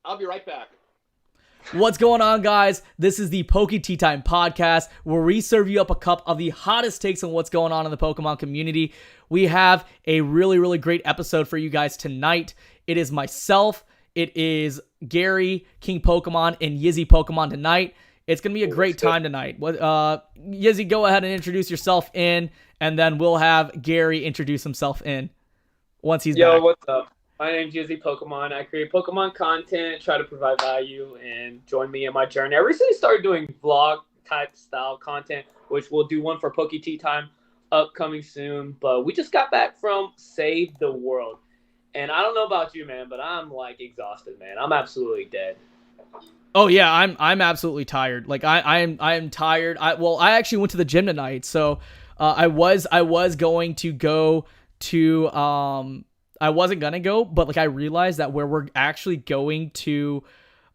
I'll be right back. What's going on, guys? This is the Pokey Tea Time podcast, where we serve you up a cup of the hottest takes on what's going on in the Pokemon community. We have a really, really great episode for you guys tonight. It is myself, it is Gary, King Pokemon, and Yizzy Pokemon tonight. It's going to be a great time tonight. Yizzy, go ahead and introduce yourself in, and then we'll have Gary introduce himself in once he's back. Yo, what's up? My name's Yizzy Pokemon. I create Pokemon content, try to provide value, and join me in my journey. I recently started doing vlog-type style content, which we'll do one for Pokey Tea Time upcoming soon. But we just got back from Save the World. And I don't know about you, man, but I'm, exhausted, man. I'm absolutely dead. Oh yeah, I'm absolutely tired. I am tired. I actually went to the gym tonight, so I was going to go to I wasn't gonna go, but I realized that where we're actually going to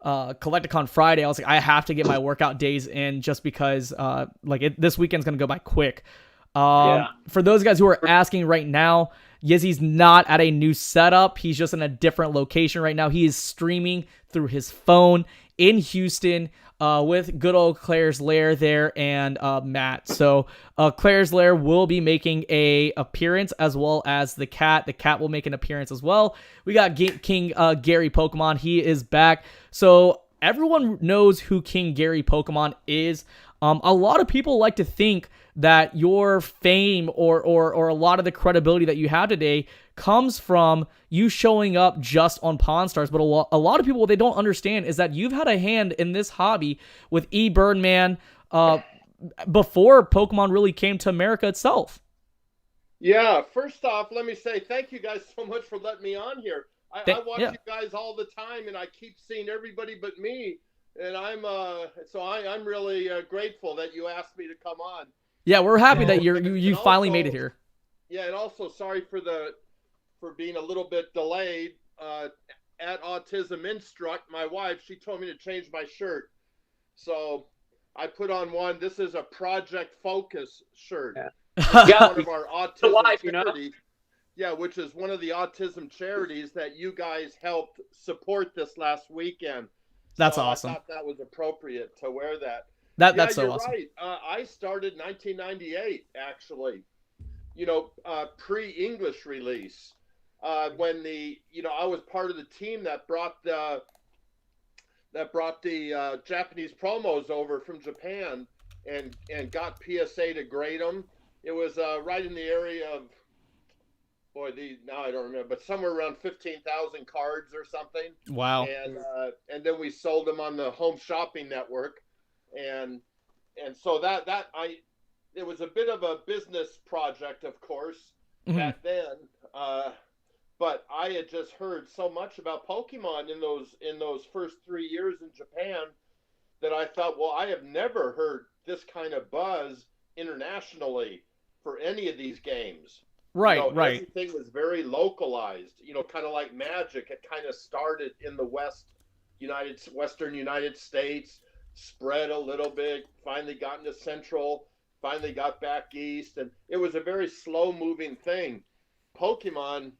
Collecticon Friday, I was like, I have to get my workout days in just because this weekend's gonna go by quick. For those guys who are asking right now, Yizzy's not at a new setup. He's just in a different location right now. He is streaming through his phone in Houston with good old Claire's Lair there and Matt. So Claire's Lair will be making a appearance, as well as the cat. The cat will make an appearance as well. We got King Gary Pokemon. He is back. So everyone knows who King Gary Pokemon is. A lot of people like to think that your fame or a lot of the credibility that you have today comes from you showing up just on Pawn Stars. But a lot of people, what they don't understand is that you've had a hand in this hobby with Birdman before Pokemon really came to America itself. Yeah, first off, let me say thank you guys so much for letting me on here. I watch you guys all the time, and I keep seeing everybody but me. And I'm really grateful that you asked me to come on. Yeah, we're happy that you finally made it here. Yeah, and also sorry for being a little bit delayed. At Autism Instruct, my wife, she told me to change my shirt, so I put on one. This is a Project Focus shirt. Yeah, one of our autism charities. Yeah, which is one of the autism charities that you guys helped support this last weekend. That's awesome. I thought that was appropriate to wear that. That's so awesome. Right. I started 1998, actually. Pre-English release. When I was part of the team that brought the Japanese promos over from Japan and got PSA to grade them. It was right in the area of, now I don't remember, but somewhere around 15,000 cards or something. Wow. And then we sold them on the Home Shopping Network, and so it was a bit of a business project, of course, back then. But I had just heard so much about Pokemon in those first 3 years in Japan that I thought, well, I have never heard this kind of buzz internationally for any of these games. Right. Everything was very localized, kind of like Magic. It kind of started in the Western United States, spread a little bit, finally got into Central, finally got back east, and it was a very slow-moving thing. Pokemon,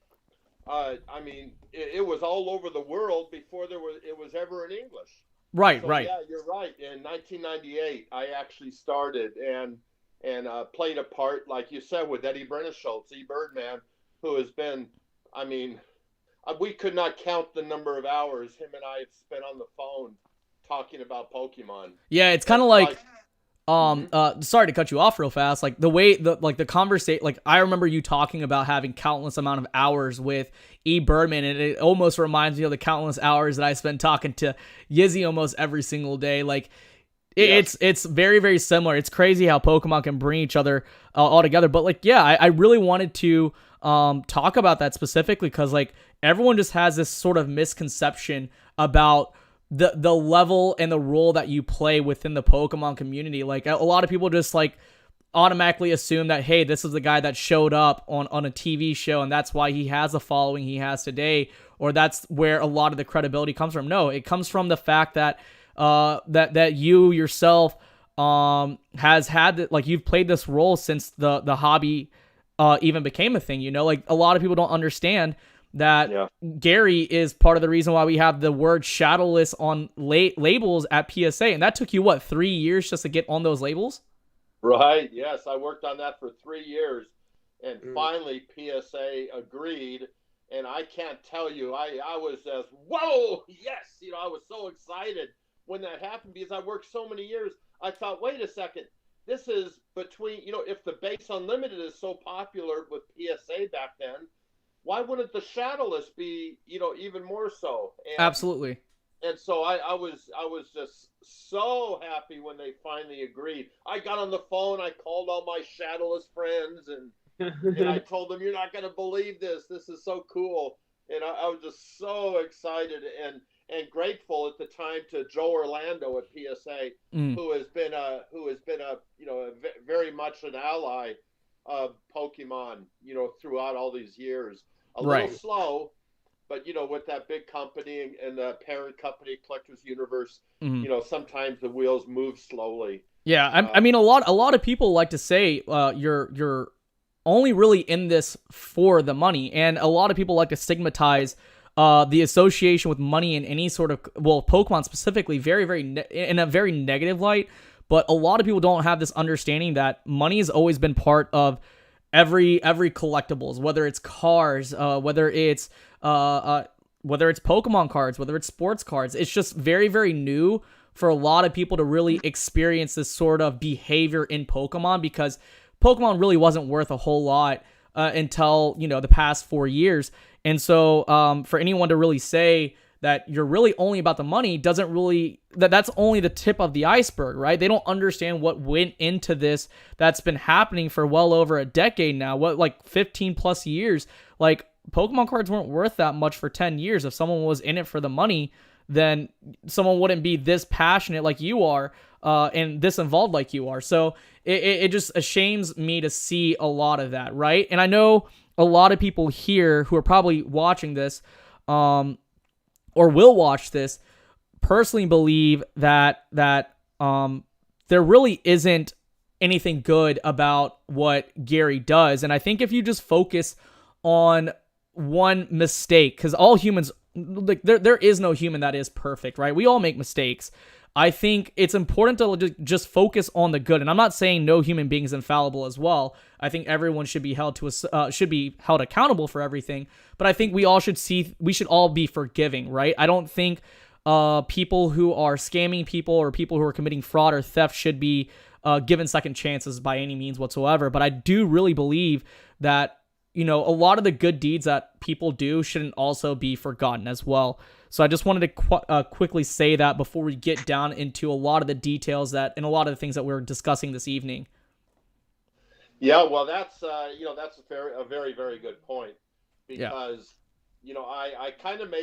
it was all over the world before it was ever in English. Right. Yeah, you're right. In 1998, I actually started and played a part, like you said, with Eddie Brenneschultz, Birdman, who has been, we could not count the number of hours him and I have spent on the phone talking about Pokemon. Yeah, it's kind of like sorry to cut you off real fast. Like the way the conversation, I remember you talking about having countless amount of hours with Birdman, and it almost reminds me of the countless hours that I spent talking to Yizzy almost every single day. It's very, very similar. It's crazy how Pokemon can bring each other all together. But I really wanted to talk about that specifically because everyone just has this sort of misconception about the level and the role that you play within the Pokemon community. A lot of people just automatically assume that, hey, this is the guy that showed up on a TV show and that's why he has the following he has today, or that's where a lot of the credibility comes from. No, it comes from the fact that that you yourself has had you've played this role since the hobby even became a thing. A lot of people don't understand that Gary is part of the reason why we have the word shadowless on labels at PSA. And that took you, what, 3 years just to get on those labels? Right. Yes. I worked on that for 3 years, and finally PSA agreed. And I can't tell you, I was just, whoa, yes. I was so excited when that happened because I worked so many years. I thought, wait a second, this is between, if the base unlimited is so popular with PSA back then, why wouldn't the shadowless be, even more so? And, absolutely. And so I was just so happy when they finally agreed. I got on the phone, I called all my shadowless friends, and I told them, you're not going to believe this. This is so cool. And I was just so excited and grateful at the time to Joe Orlando at PSA, who has been very much an ally of Pokemon, throughout all these years. A little slow, but with that big company and the parent company, Collectors Universe, sometimes the wheels move slowly. Yeah, I mean, a lot of people like to say you're only really in this for the money, and a lot of people like to stigmatize the association with money in any sort of, well, Pokemon specifically, in a very negative light. But a lot of people don't have this understanding that money has always been part of every collectibles, whether it's cars, whether it's Pokemon cards, whether it's sports cards. It's just very, very new for a lot of people to really experience this sort of behavior in Pokemon, because Pokemon really wasn't worth a whole lot until, the past 4 years. And so for anyone to really say that you're really only about the money doesn't really, that's only the tip of the iceberg, right? They don't understand what went into this that's been happening for well over a decade now, 15 plus years. Like, Pokemon cards weren't worth that much for 10 years. If someone was in it for the money, then someone wouldn't be this passionate like you are and this involved like you are. So it just ashames me to see a lot of that, right? And I know a lot of people here who are probably watching this or will watch this personally believe that there really isn't anything good about what Gary does. And I think if you just focus on one mistake, because all humans, like, there is no human that is perfect, right? We all make mistakes. I think it's important to just focus on the good. And I'm not saying no human being is infallible as well. I think everyone should be held accountable for everything. But I think we should all be forgiving, right? I don't think people who are scamming people or people who are committing fraud or theft should be given second chances by any means whatsoever. But I do really believe that, a lot of the good deeds that people do shouldn't also be forgotten as well. So I just wanted to quickly say that before we get down into a lot of the details and a lot of the things that we're discussing this evening. Yeah, well, that's that's a very, very good point, because I kind of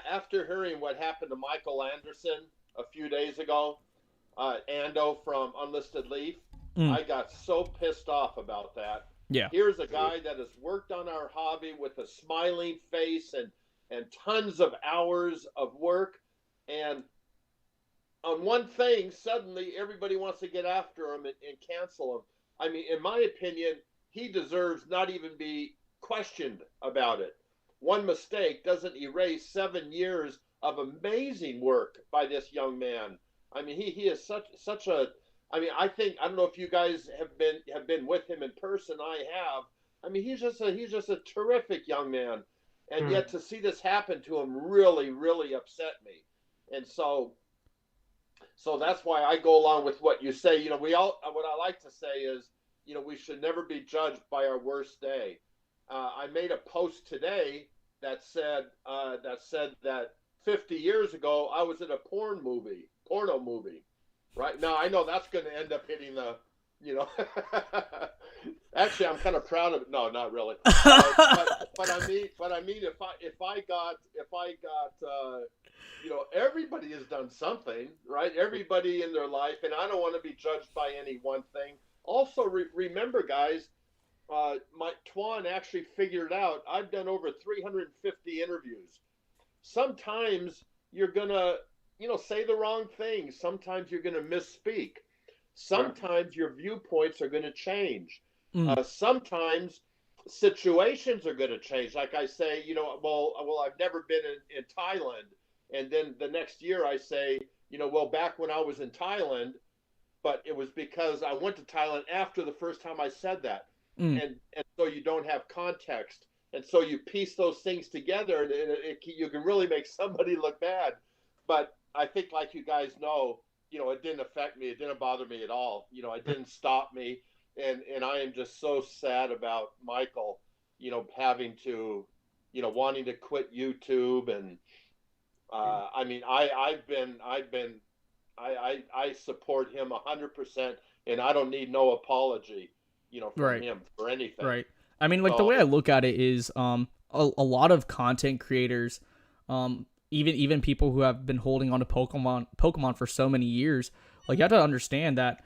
after hearing what happened to Michael Anderson a few days ago, Ando from Unlisted Leaf, I got so pissed off about that. Yeah. Here's a guy that has worked on our hobby with a smiling face and tons of hours of work, and on one thing, suddenly everybody wants to get after him and cancel him. I mean, in my opinion, he deserves not even be questioned about it. One mistake doesn't erase 7 years of amazing work by this young man. I mean, he is such a, I mean, I don't know if you guys have been with him in person. I have. I mean, he's just a terrific young man. And yet to see this happen to him really, really upset me. And so that's why I go along with what you say. What I like to say is, we should never be judged by our worst day. I made a post today that said that 50 years ago, I was in a porno movie. Right now, I know that's going to end up hitting the, Actually, I'm kind of proud of it. No, not really. But I mean, if I got, everybody has done something, right? Everybody in their life, and I don't want to be judged by any one thing. Also, remember, guys, Twan actually figured out. I've done over 350 interviews. Sometimes you're gonna, say the wrong thing. Sometimes you're gonna misspeak. Sometimes your viewpoints are going to change. Sometimes situations are going to change. Like I say, well, I've never been in Thailand, and then the next year I say, well, back when I was in Thailand, but it was because I went to Thailand after the first time I said that, and so you don't have context, and so you piece those things together, and you can really make somebody look bad. But I think, like you guys know, it didn't affect me. It didn't bother me at all. It didn't stop me. And I am just so sad about Michael, having to, wanting to quit YouTube. And I mean, I support him 100%, and I don't need no apology, from him for anything. Right. I mean, like, the way I look at it is, a lot of content creators, even people who have been holding on to Pokemon for so many years, like, you have to understand that,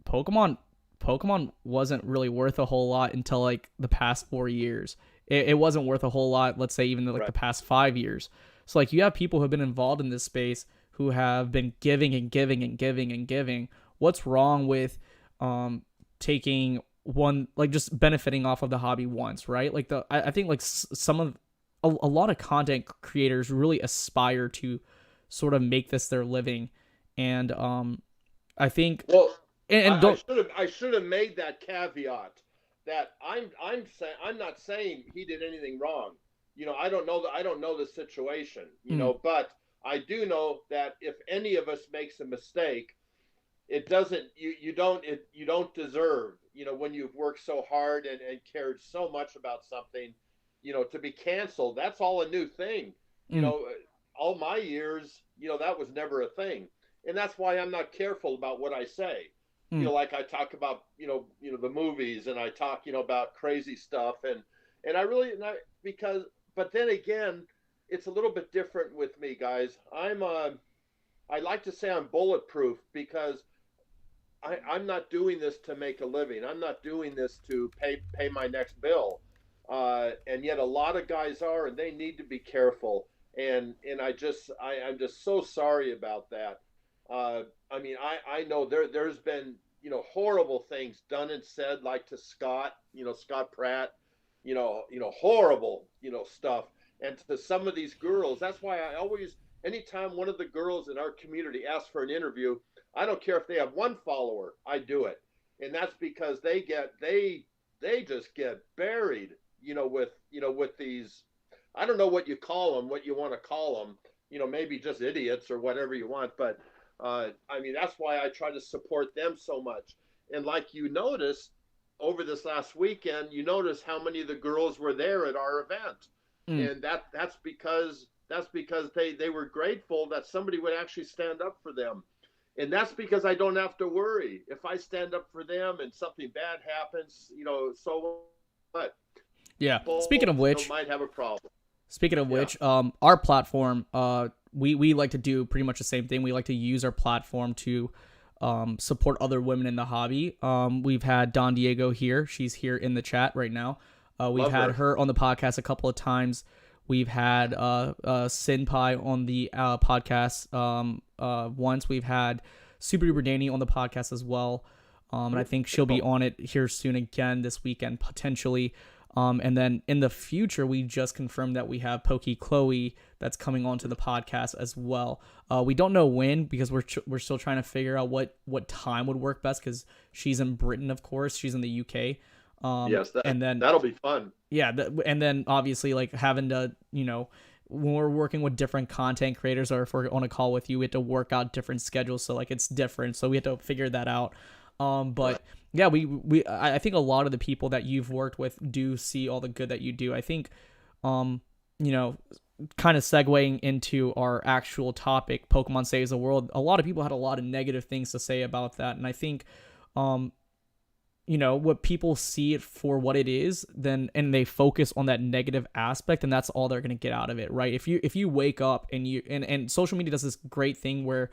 Pokemon wasn't really worth a whole lot until like the past 4 years. It wasn't worth a whole lot, let's say, even like the past 5 years. So like, you have people who have been involved in this space who have been giving and giving and giving and giving. What's wrong with taking one, like, just benefiting off of the hobby once, right? Like, I think like a lot of content creators really aspire to sort of make this their living, and I think I should have made that caveat that I'm not saying he did anything wrong. I don't know the situation, but I do know that if any of us makes a mistake, it doesn't you don't deserve, when you've worked so hard and cared so much about something, to be canceled. That's all a new thing. All my years, that was never a thing. And that's why I'm not careful about what I say. Like I talk about, the movies, and I talk, about crazy stuff, and I really, because, but then again, it's a little bit different with me, guys. I like to say I'm bulletproof, because I'm not doing this to make a living. I'm not doing this to pay my next bill. And yet a lot of guys are, and they need to be careful. And I'm just so sorry about that. I mean, I know there's been, horrible things done and said, like to Scott, Scott Pratt, horrible, stuff. And to some of these girls, that's why I always, anytime one of the girls in our community asks for an interview, I don't care if they have one follower, I do it. And that's because they just get buried, with these, I don't know what you call them, what you want to call them, maybe just idiots or whatever you want. But I mean, that's why I try to support them so much. And like you noticed over this last weekend, you notice how many of the girls were there at our event. And that's because they were grateful that somebody would actually stand up for them. And that's because I don't have to worry. If I stand up for them and something bad happens, so what? Yeah. People, Speaking of which, might have a problem. Speaking of which, our platform, we like to do pretty much the same thing. We like to use our platform to support other women in the hobby. We've had Don Diego here. She's here in the chat right now. We've had her on the podcast a couple of times. We've had Sinpai on the podcast once. We've had Super Duper Danny on the podcast as well. And I think she'll be on it here soon again this weekend, potentially. And then in the future, we just confirmed that we have Pokey Chloe that's coming onto the podcast as well. We don't know when, because we're still trying to figure out what time would work best, because she's in Britain, of course. She's in the UK. Yes, and then that'll be fun. Yeah, and then obviously, like, having to, when we're working with different content creators, or if we're on a call with you, we have to work out different schedules. So, like, it's different. So we have to figure that out. But yeah, I think a lot of the people that you've worked with do see all the good that you do. I think, kind of segueing into our actual topic, Pokemon Saves the World, a lot of people had a lot of negative things to say about that. And I think, what people see it for what it is, and they focus on that negative aspect, and that's all they're going to get out of it, right? If you wake up and social media does this great thing where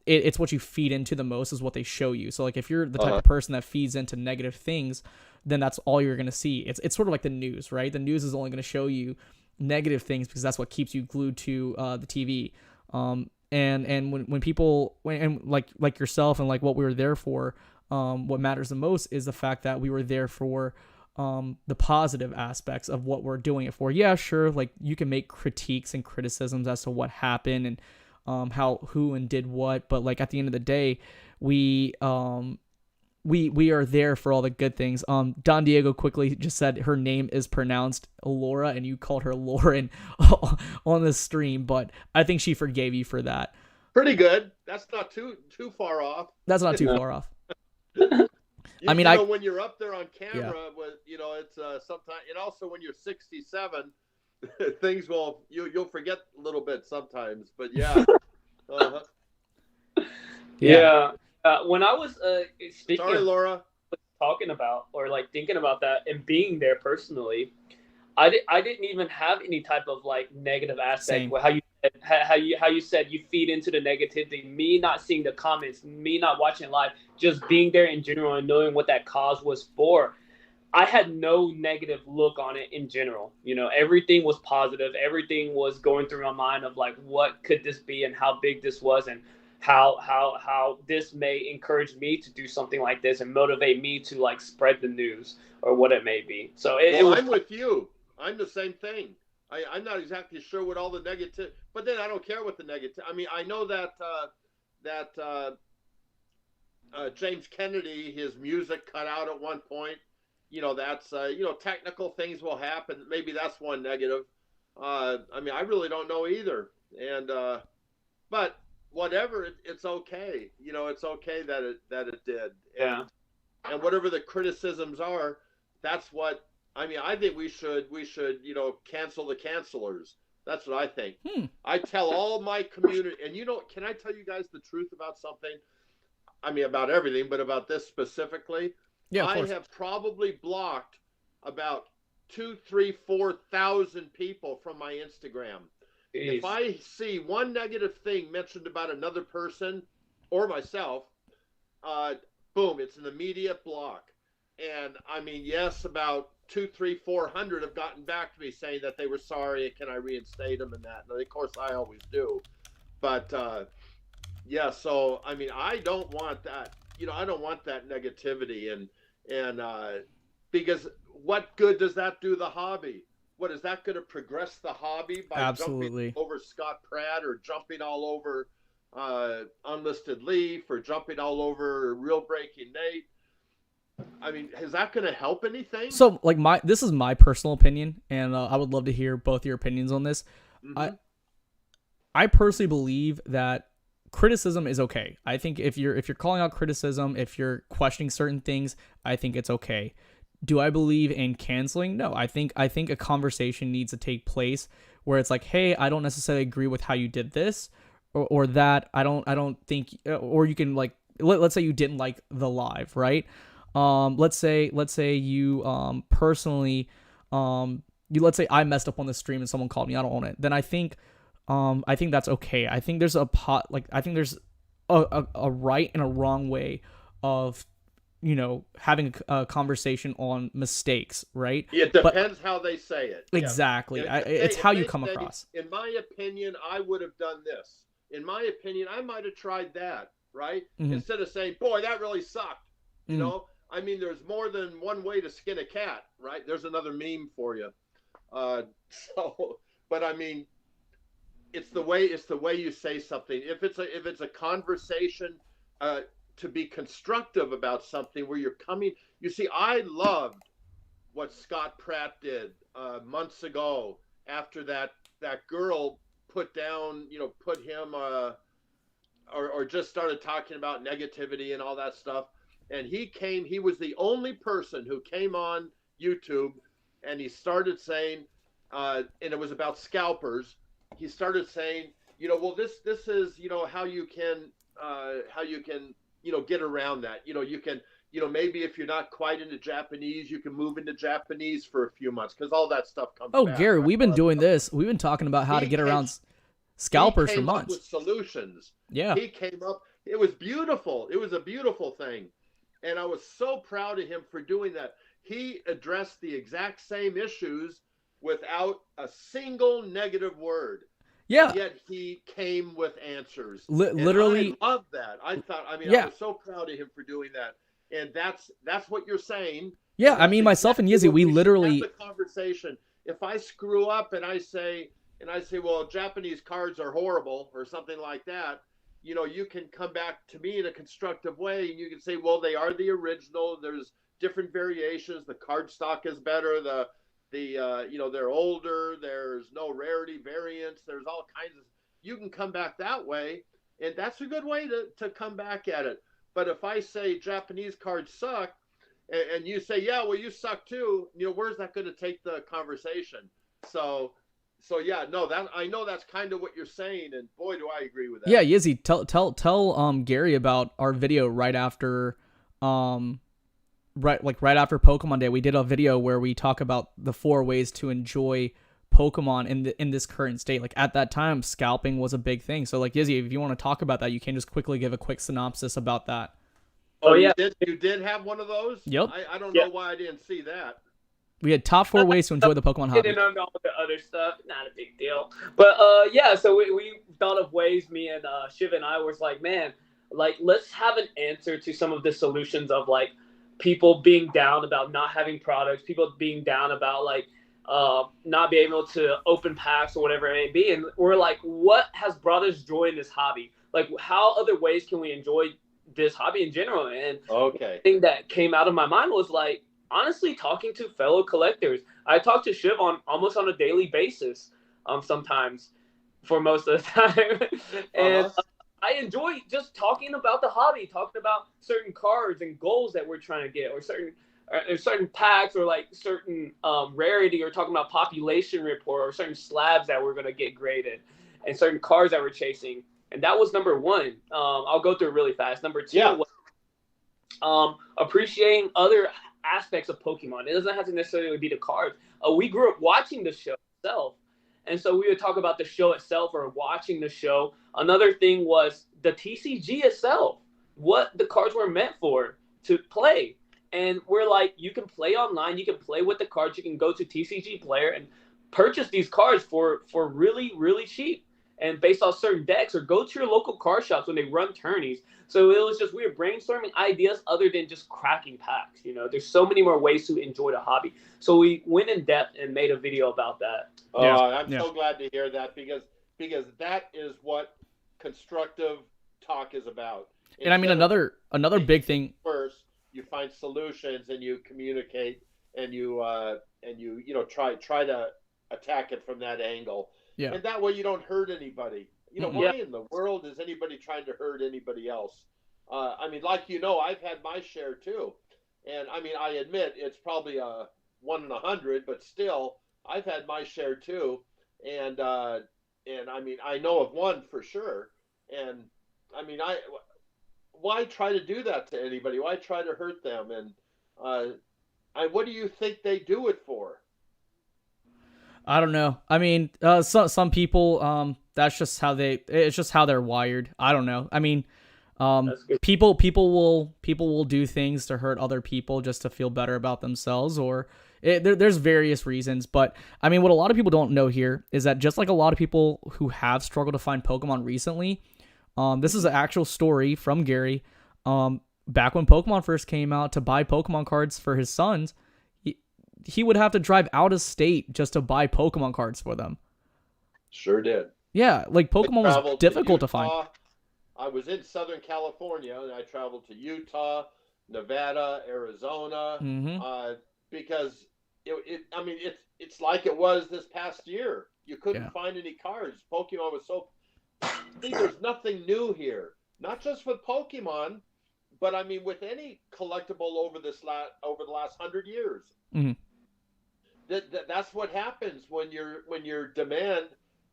it's what you feed into the most is what they show you. So like, if you're the type of person that feeds into negative things, then that's all you're going to see. It's sort of like the news, right? The news is only going to show you negative things because that's what keeps you glued to the TV. And when people, like yourself and like what we were there for, what matters the most is the fact that we were there for the positive aspects of what we're doing it for. Yeah, sure, like you can make critiques and criticisms as to what happened and who and did what, but like at the end of the day, we are there for all the good things. Don Diego quickly just said her name is pronounced Laura, and you called her Lauren on the stream, but I think she forgave you for that. Pretty good. That's not too far off. That's not too far off. I mean, when you're up there on camera, with it's sometimes, and also when you're 67, things you'll forget a little bit sometimes. But yeah. Yeah. When I was speaking, sorry, Laura, talking about or like thinking about that and being there personally, I didn't even have any type of like negative aspect. Same. Where how you said you feed into the negativity. Me not seeing the comments, me not watching live, just being there in general and knowing what that cause was for. I had no negative look on it in general. Everything was positive. Everything was going through my mind of like, what could this be and how big this was and how this may encourage me to do something like this and motivate me to like spread the news or what it may be. So I'm with you. I'm the same thing. I'm not exactly sure what all the negative, but then I don't care what the negative. I mean, I know that James Kennedy, his music cut out at one point. That's technical things will happen. Maybe that's one negative. I mean, I really don't know either. And but whatever, it's okay. It's okay that it did. Yeah. And whatever the criticisms are, that's what. I mean, I think we should, cancel the cancelers. That's what I think. I tell all my community, and can I tell you guys the truth about something? I mean, about everything, but about this specifically. Yeah, I have probably blocked about 2,000, 3,000, 4,000 people from my Instagram. Jeez. If I see one negative thing mentioned about another person or myself, boom, it's an immediate block. And I mean, yes, about 200, 300, 400 have gotten back to me saying that they were sorry and can I reinstate them and that. And of course, I always do. But yeah, so I mean, I don't want that. I don't want that negativity and because what good does that do the hobby? What is that going to progress the hobby by Absolutely. jumping over Scott Pratt or jumping all over Unlisted Leaf or jumping all over Real Breaking Nate? I mean, is that going to help anything? So, like, this is my personal opinion, and I would love to hear both your opinions on this. Mm-hmm. I personally believe that criticism is okay. I think if you're calling out criticism, if you're questioning certain things, I think it's okay. Do I believe in canceling? No. I think a conversation needs to take place where it's like, hey, I don't necessarily agree with how you did this, or that I don't think, or you can like, let's say you didn't like the live, right? Let's say you personally let's say I messed up on the stream and someone called me out on it. Then I think that's okay. I think there's there's a right and a wrong way of having a conversation on mistakes, right? It depends how they say it. Exactly. Yeah. It's how you come across. In my opinion, I would have done this. In my opinion, I might have tried that, right? Mm-hmm. Instead of saying, boy, that really sucked. I mean, there's more than one way to skin a cat, right? There's another meme for you. But I mean, it's the way you say something. If it's a conversation to be constructive about something where you're coming. You see, I loved what Scott Pratt did months ago after that girl put him or just started talking about negativity and all that stuff. And he was the only person who came on YouTube and he started saying, and it was about scalpers. He started saying, well, this is, how you can get around that. You can, maybe if you're not quite into Japanese, you can move into Japanese for a few months because all that stuff comes back. Gary, we've been doing this. We've been talking about how to get around scalpers for months. He came up with solutions. Yeah. He came up. It was beautiful. It was a beautiful thing. And I was so proud of him for doing that. He addressed the exact same issues without a single negative word. Yeah. And yet he came with answers. Literally. I love that. I was so proud of him for doing that. And that's what you're saying. Yeah, I That's mean, myself and exactly Yizzy, what we we should have literally. the conversation. If I screw up and I say, well, Japanese cards are horrible or something like that, you can come back to me in a constructive way and you can say, well, they are the original. There's different variations. The card stock is better. They're older. There's no rarity variants. There's all kinds of. You can come back that way, and that's a good way to come back at it. But if I say Japanese cards suck, and you say, yeah, well, you suck too, where's that going to take the conversation? So yeah, no, that I know that's kind of what you're saying, and boy, do I agree with Yeah, that. Yizzy, tell Gary about our video right after um right after Pokemon Day. We did a video where we talk about the 4 ways to enjoy Pokemon in this current state. Like at that time, scalping was a big thing. So like Yizzy, if you want to talk about that, you can just quickly give a quick synopsis about that. Oh, Oh you yeah, did have one of those? Yep. I don't yeah. know why I didn't see that. We had top 4 ways to enjoy the Pokemon hobby. Getting on all the other stuff, not a big deal. But yeah, so we thought of ways. Me and Shiv and I was like, man, like let's have an answer to some of the solutions of like people being down about not having products, people being down about like not being able to open packs or whatever it may be. And we're like, what has brought us joy in this hobby? Like, how other ways can we enjoy this hobby in general? And Okay. the thing that came out of my mind was like, honestly, talking to fellow collectors. I talk to Shiv on almost on a daily basis, sometimes for most of the time, and I enjoy just talking about the hobby, talking about certain cards and goals that we're trying to get, or certain packs, or like certain rarity, or talking about population report, or certain slabs that we're gonna get graded, and certain cards that we're chasing. And that was number one. I'll go through it really fast. Number two Yeah. was appreciating other aspects of Pokemon. It doesn't have to necessarily be the cards. We grew up watching the show itself, and so we would talk about the show itself or watching the show. Another thing was the TCG itself, what the cards were meant for, to play. And we're like, you can play online, you can play with the cards, you can go to TCG Player and purchase these cards for really, really cheap, and based off certain decks, or go to your local card shops when they run tourneys. So it was just, we were brainstorming ideas other than just cracking packs. There's so many more ways to enjoy the hobby. So we went in depth and made a video about that. Oh, Yeah. I'm Yeah. so glad to hear that because that is what constructive talk is about. And I mean another big thing. First, you find solutions and you communicate and you try to attack it from that angle. Yeah. And that way you don't hurt anybody. Why in the world is anybody trying to hurt anybody else? I mean, like I've had my share too, and I mean, I admit it's probably a 1 in 100, but still, I've had my share too, and I mean, I know of one for sure, and I mean, why try to do that to anybody? Why try to hurt them? And what do you think they do it for? I don't know. I mean, some people, that's just how it's just how they're wired. I don't know. I mean, people will do things to hurt other people just to feel better about themselves, or there's various reasons. But I mean, what a lot of people don't know here is that just like a lot of people who have struggled to find Pokemon recently, this is an actual story from Gary. Back when Pokemon first came out, to buy Pokemon cards for his sons, he would have to drive out of state just to buy Pokemon cards for them. Sure did. Yeah, like Pokemon was difficult to find. I was in Southern California, and I traveled to Utah, Nevada, Arizona, because it's like it was this past year. You couldn't find any cards. Pokemon was so. There's nothing new here. Not just with Pokemon, but I mean with any collectible over the last 100 years. Mm-hmm. That's what happens when your demand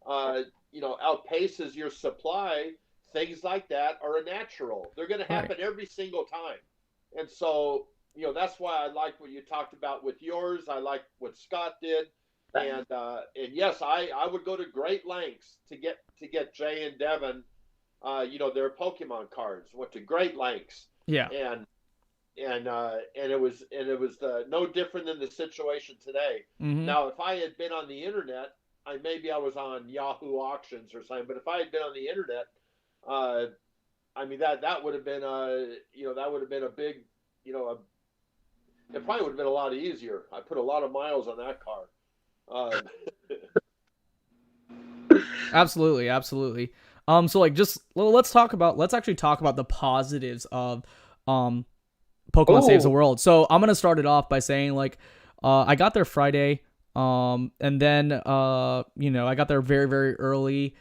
outpaces your supply. Things like that are natural. They're going to happen every single time. And so, that's why I like what you talked about with yours. I like what Scott did. And yes, I would go to great lengths to get Jay and Devin, their Pokemon cards. Went to great lengths. Yeah. And it was no different than the situation today. Mm-hmm. Now, if I had been on the internet, maybe I was on Yahoo auctions or something. But if I had been on the internet, I mean that would have been a big, it probably would have been a lot easier. I put a lot of miles on that car. Absolutely, absolutely. So like, let's actually talk about the positives of Pokemon Saves the World. So I'm gonna start it off by saying like, I got there Friday, and then I got there very very early.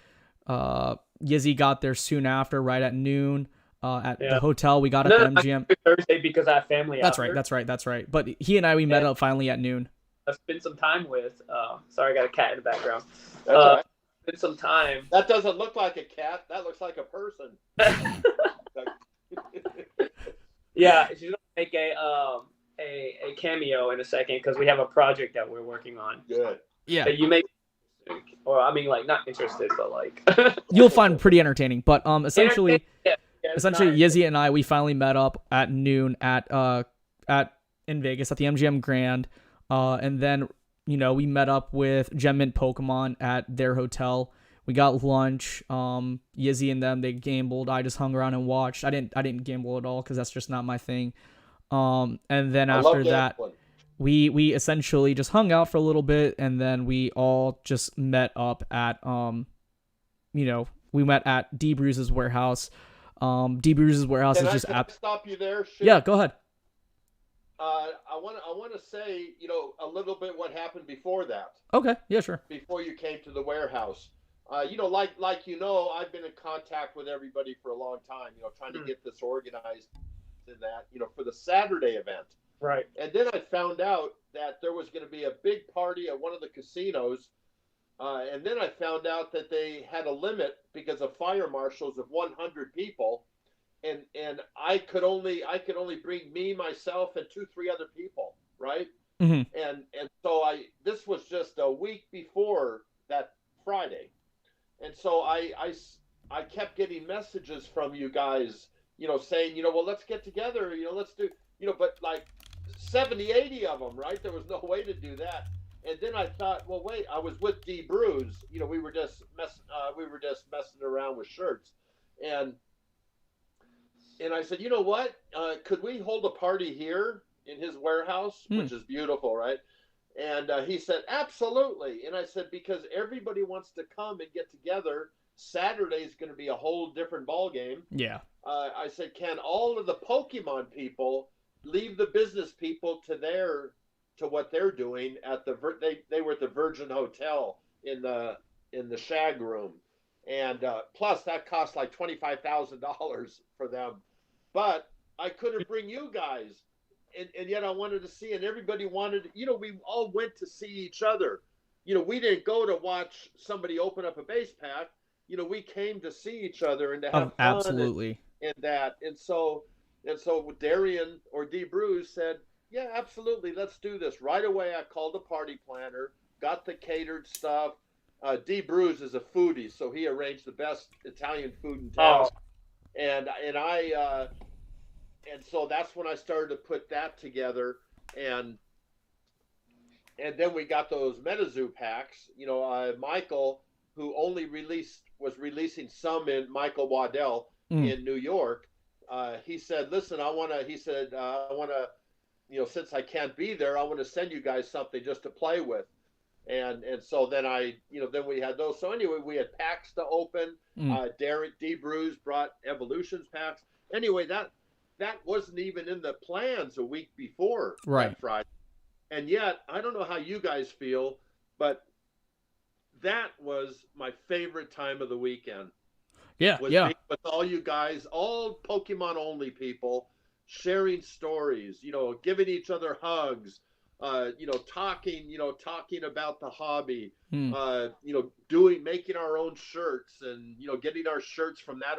Yizzy got there soon after, right at noon. At the hotel, we got at the MGM Thursday because I have family. That's right. But he and I met up finally at noon. I spent some time with. Sorry, I got a cat in the background. That's all right. Spent some time. That doesn't look like a cat. That looks like a person. Yeah, she's gonna make a cameo in a second because we have a project that we're working on. Good. Yeah. That you may, or I mean, like not interested, but like you'll find pretty entertaining. But essentially, nice. Yizzy and I, we finally met up at noon in Vegas at the MGM Grand, and then we met up with Gem Mint Pokemon at their hotel. We got lunch. Yizzy and them, they gambled. I just hung around and watched. I didn't gamble at all because that's just not my thing. And then after that, we essentially just hung out for a little bit, and then we all just met up at we met at D Bruce's warehouse. D Bruce's warehouse is just Can I stop you there? Yeah, go ahead. I want to say a little bit what happened before that. Okay, yeah, sure. Before you came to the warehouse, I've been in contact with everybody for a long time. Trying to get this organized and that for the Saturday event. Right. And then I found out that there was going to be a big party at one of the casinos. And then I found out that they had a limit because of fire marshals of 100 people. And I could only bring me, myself, and 2-3 other people. Right. Mm-hmm. And so this was just a week before that Friday. And so I kept getting messages from you guys, saying, well, let's get together, let's do, but like 70, 80 of them, right? There was no way to do that. And then I thought, well, wait, I was with D Bruce, we were just messing around with shirts. And I said, you know what? Could we hold a party here in his warehouse, which is beautiful, right? And he said, absolutely. And I said, because everybody wants to come and get together. Saturday's going to be a whole different ball game. Yeah. I said, can all of the Pokemon people leave the business people to what they're doing at they were at the Virgin Hotel in the Shag Room. And plus that cost like $25,000 for them. But I couldn't bring you guys. And yet I wanted to see, and everybody wanted, we all went to see each other. We didn't go to watch somebody open up a base pack. We came to see each other and to have fun. Absolutely. And that. And so Darian or D Bruce said, yeah, absolutely. Let's do this. Right away, I called the party planner, got the catered stuff. D Bruce is a foodie, so he arranged the best Italian food in town. And so that's when I started to put that together, and then we got those MetaZoo packs. Michael, who only was releasing some in Michael Waddell in New York. He said, "Listen, I want to, since I can't be there, I want to send you guys something just to play with." And so then then we had those. So anyway, we had packs to open. Derek D. Bruce brought Evolutions packs. Anyway, that wasn't even in the plans a week before that Friday. And yet, I don't know how you guys feel, but that was my favorite time of the weekend. Yeah. With all you guys, all Pokemon only people, sharing stories, giving each other hugs, talking about the hobby, making our own shirts and, getting our shirts from that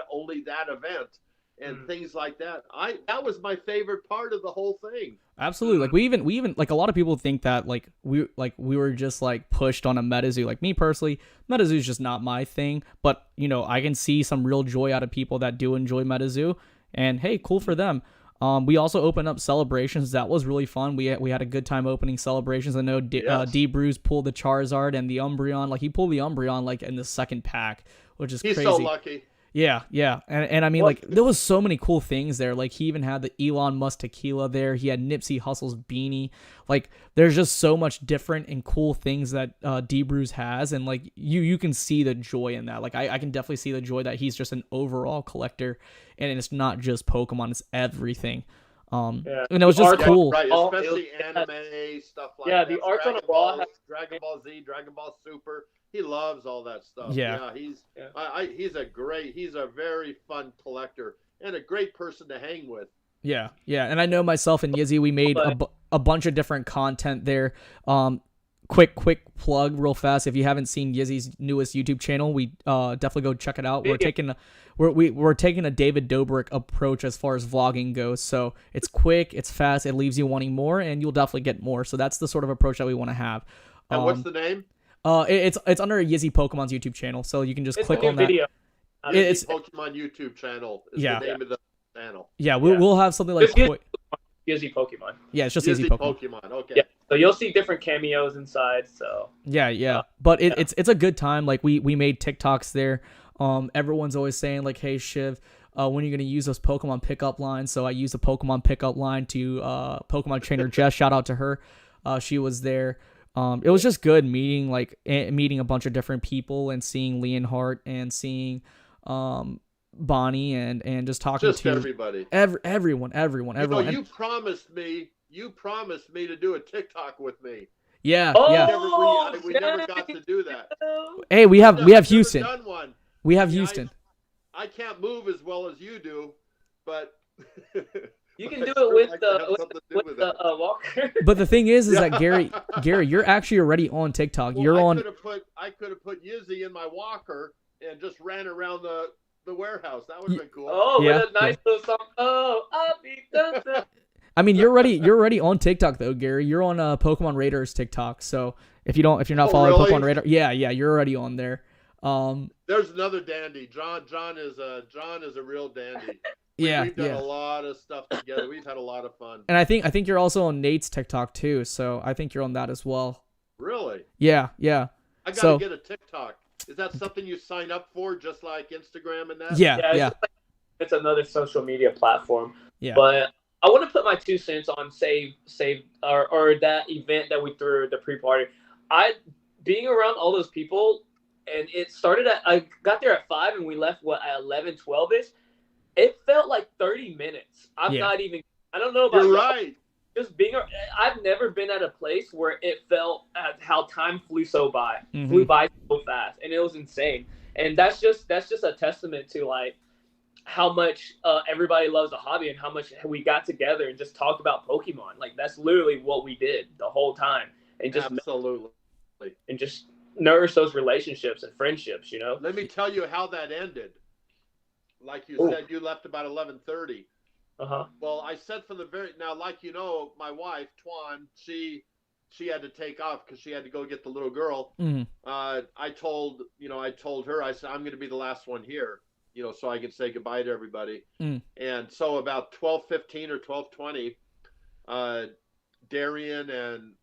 event. And things like that. That was my favorite part of the whole thing. Absolutely. Like we even like a lot of people think that we were just like pushed on a MetaZoo. Like me personally, MetaZoo is just not my thing. But I can see some real joy out of people that do enjoy MetaZoo. And hey, cool for them. We also opened up celebrations. That was really fun. We had a good time opening celebrations. I know D Bruce pulled the Charizard and the Umbreon. Like he pulled the Umbreon like in the second pack, which is crazy. He's so lucky. Yeah. And I mean, like, there was so many cool things there. Like, he even had the Elon Musk tequila there. He had Nipsey Hussle's beanie. Like, there's just so much different and cool things that D-Brews has. And, like, you can see the joy in that. Like, I can definitely see the joy that he's just an overall collector. And it's not just Pokemon, it's everything. And it was just cool. Right, especially anime, stuff like that. Yeah, the art on the wall. Dragon Ball Z, Dragon Ball Super. He loves all that stuff. Yeah. He's a very fun collector and a great person to hang with. Yeah. And I know myself and Yizzy, we made a bunch of different content there. Quick plug real fast. If you haven't seen Yizzy's newest YouTube channel, we definitely go check it out. We're taking a David Dobrik approach as far as vlogging goes. So it's quick, it's fast, it leaves you wanting more, and you'll definitely get more. So that's the sort of approach that we want to have. And what's the name? It's under Yizzy Pokemon's YouTube channel, so you can just click on that. Video. It's Pokemon YouTube channel. Is the name of the channel. Yeah, we'll have something like Yizzy Pokemon. Yeah, it's just Yizzy Pokemon. Okay. Yeah, so you'll see different cameos inside. So yeah. But it's a good time. Like we made TikToks there. Everyone's always saying like, "Hey Shiv, when are you gonna use those Pokemon pickup lines?" So I used the Pokemon pickup line to Pokemon trainer Jess. Shout out to her. She was there. It was just good meeting a bunch of different people and seeing Leonhardt and seeing Bonnie and just talking to everybody. Everyone. You promised me to do a TikTok with me. Yeah. We never got to do that. Hey, we have Houston. Done one. We have Houston. I can't move as well as you do, but you can do it with the walker. But the thing is that Gary, you're actually already on TikTok. Well, I could have put Yizzy in my walker and just ran around the warehouse. That would have been cool. Oh, with a nice little song. Oh, I'll be done. I mean, you're already on TikTok though, Gary. You're on Pokemon Raiders TikTok. So if you're not following Pokemon Radar, yeah, you're already on there. There's another dandy. John is a real dandy. We've done a lot of stuff together. We've had a lot of fun. And I think you're also on Nate's TikTok too. So I think you're on that as well. Really? Yeah. I gotta get a TikTok. Is that something you sign up for, just like Instagram and that? Yeah. It's another social media platform. Yeah. But I want to put my 2 cents on save or that event that we threw the pre-party. Being around all those people, and it started I got there at 5 and we left at 11, 12ish. It felt like 30 minutes. I don't know about You're right. Just I've never been at a place where it felt how time flew by so fast, and it was insane. And that's just a testament to like how much everybody loves the hobby and how much we got together and just talked about Pokemon. Like that's literally what we did the whole time, and just absolutely and just nourish those relationships and friendships. Let me tell you how that ended. Like you said, you left about 11:30. Well, I said from the like my wife Twan, she had to take off because she had to go get the little girl. Mm-hmm. I told her, I said I'm going to be the last one here, so I can say goodbye to everybody. And so about 12:15 or 12:20, Darian and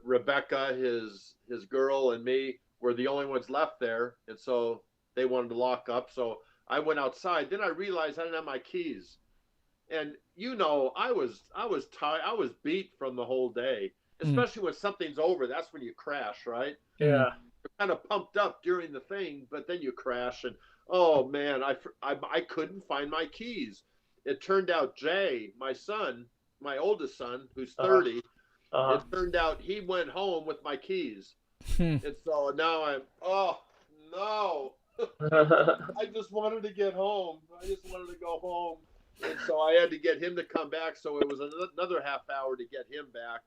Rebecca, his girl, and me were the only ones left there, and so they wanted to lock up. So I went outside. Then I realized I didn't have my keys. And I was tired. I was beat from the whole day, especially when something's over. That's when you crash, right? Yeah. You're kind of pumped up during the thing, but then you crash, and oh man, I couldn't find my keys. It turned out Jay, my son, my oldest son, who's 30, it turned out he went home with my keys, and so now oh no. I just wanted to get home. I just wanted to go home. And so I had to get him to come back. So it was another half hour to get him back.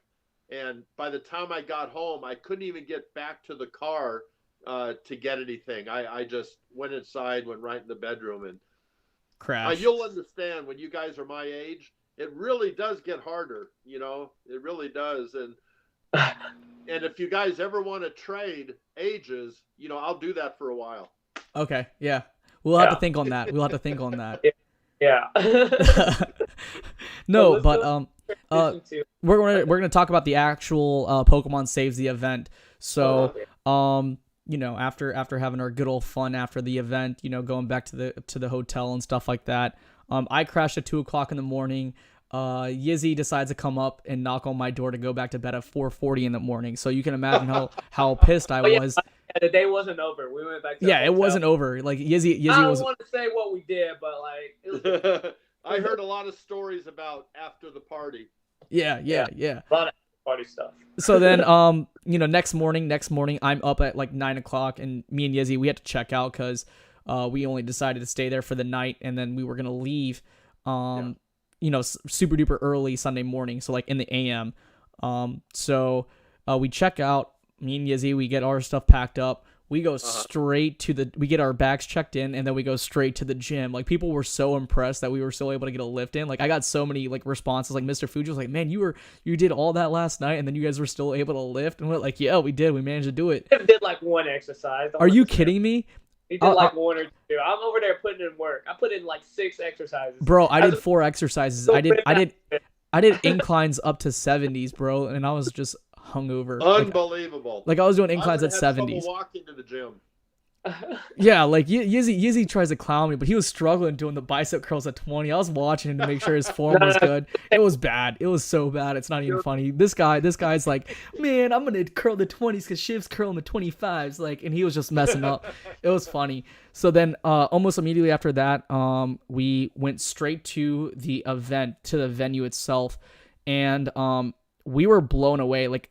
And by the time I got home, I couldn't even get back to the car to get anything. I just went inside, went right in the bedroom and crashed. You'll understand when you guys are my age, it really does get harder. It really does. And if you guys ever want to trade ages, I'll do that for a while. Okay, yeah. We'll have to think on that. Yeah. No, but we're gonna talk about the actual Pokemon Saves the event. So after having our good old fun after the event, going back to the hotel and stuff like that. I crashed at 2:00 in the morning. Yizzy decides to come up and knock on my door to go back to bed at 4:40 in the morning. So you can imagine how pissed I was. Yeah, the day wasn't over. We went back to it wasn't over. Like Yizzy I don't was. want to say what we did, but like it was I heard a lot of stories about after the party. Yeah. A lot of party stuff. So then, next morning, I'm up at like 9:00, and me and Yizzy, we had to check out because we only decided to stay there for the night, and then we were gonna leave, super duper early Sunday morning, so like in the AM. So we check out. Me and Yizzy, we get our stuff packed up. We go straight to we get our bags checked in, and then we go straight to the gym. Like, people were so impressed that we were still able to get a lift in. Like, I got so many like responses. Like, Mr. Fuji was like, "Man, you did all that last night, and then you guys were still able to lift." And we're like, "Yeah, we did. We managed to do it." We did like one exercise. Are you kidding me? We did like one or two. I'm over there putting in work. I put in like 6 exercises. Bro, I did 4 exercises. I did inclines up to 70s, bro, and I was just hungover. Unbelievable. Like I was doing inclines at 70s. Walking to the gym. Yeah, like Yizzy tries to clown me, but he was struggling doing the bicep curls at 20. I was watching him to make sure his form was good. It was bad. It was so bad. It's not even funny. This guy's like, "Man, I'm gonna curl the 20s because Shiv's curling the 25s." Like, and he was just messing up. It was funny. So then, almost immediately after that, we went straight to the event, to the venue itself, and we were blown away. Like,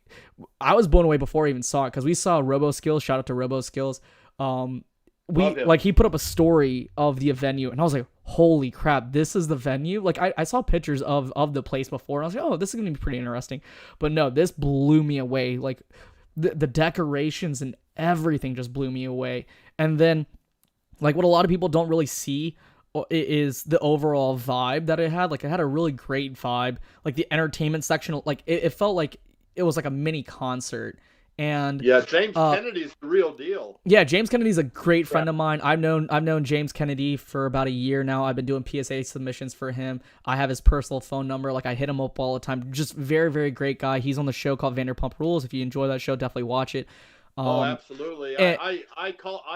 I was blown away before I even saw it because we saw Robo Skills. Shout out to Robo Skills. He put up a story of the venue, and I was like, "Holy crap, this is the venue!" Like, I saw pictures of the place before, and I was like, "Oh, this is gonna be pretty interesting." But no, this blew me away. Like, the decorations and everything just blew me away. And then, like, what a lot of people don't really see is the overall vibe that it had. Like, it had a really great vibe. Like, the entertainment section, like it felt like it was like a mini concert. And yeah, James Kennedy's the real deal. Yeah, James Kennedy's a great friend of mine. I've known James Kennedy for about a year now. I've been doing PSA submissions for him. I have his personal phone number. Like, I hit him up all the time. Just very, very great guy. He's on the show called Vanderpump Rules. If you enjoy that show, definitely watch it. Absolutely. I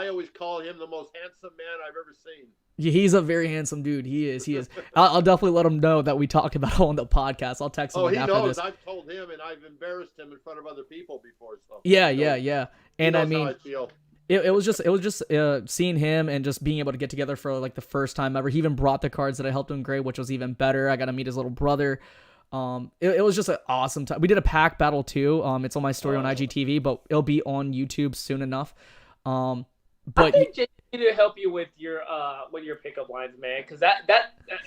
always call him the most handsome man I've ever seen. He's a very handsome dude. He is. I'll definitely let him know that we talked about it on the podcast. I'll text him after this. Oh, he knows. I've told him, and I've embarrassed him in front of other people before. So yeah. And I mean, how I feel. It was just seeing him and just being able to get together for like the first time ever. He even brought the cards that I helped him grade, which was even better. I got to meet his little brother. It was just an awesome time. We did a pack battle too. It's on my story on IGTV, but it'll be on YouTube soon enough. But I think Jay need to help you with your pickup lines, man, because that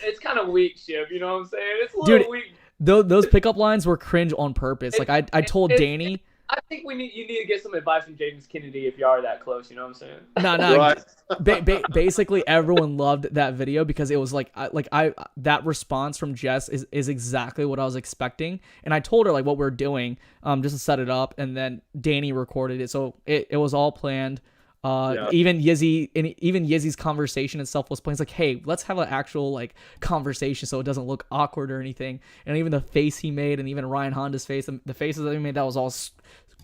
it's kind of weak, Shiv. You know what I'm saying? It's a little weak. Those pickup lines were cringe on purpose. Like, I told Danny. I think you need to get some advice from James Kennedy if you are that close. You know what I'm saying? No. Right. Basically, everyone loved that video because it was that response from Jess is exactly what I was expecting, and I told her like what we're doing, just to set it up, and then Danny recorded it, so it was all planned. Even Yizzy's conversation itself was planned. It's like, hey, let's have an actual like conversation so it doesn't look awkward or anything. And even the face he made, and even Ryan Honda's face, the faces that he made, that was all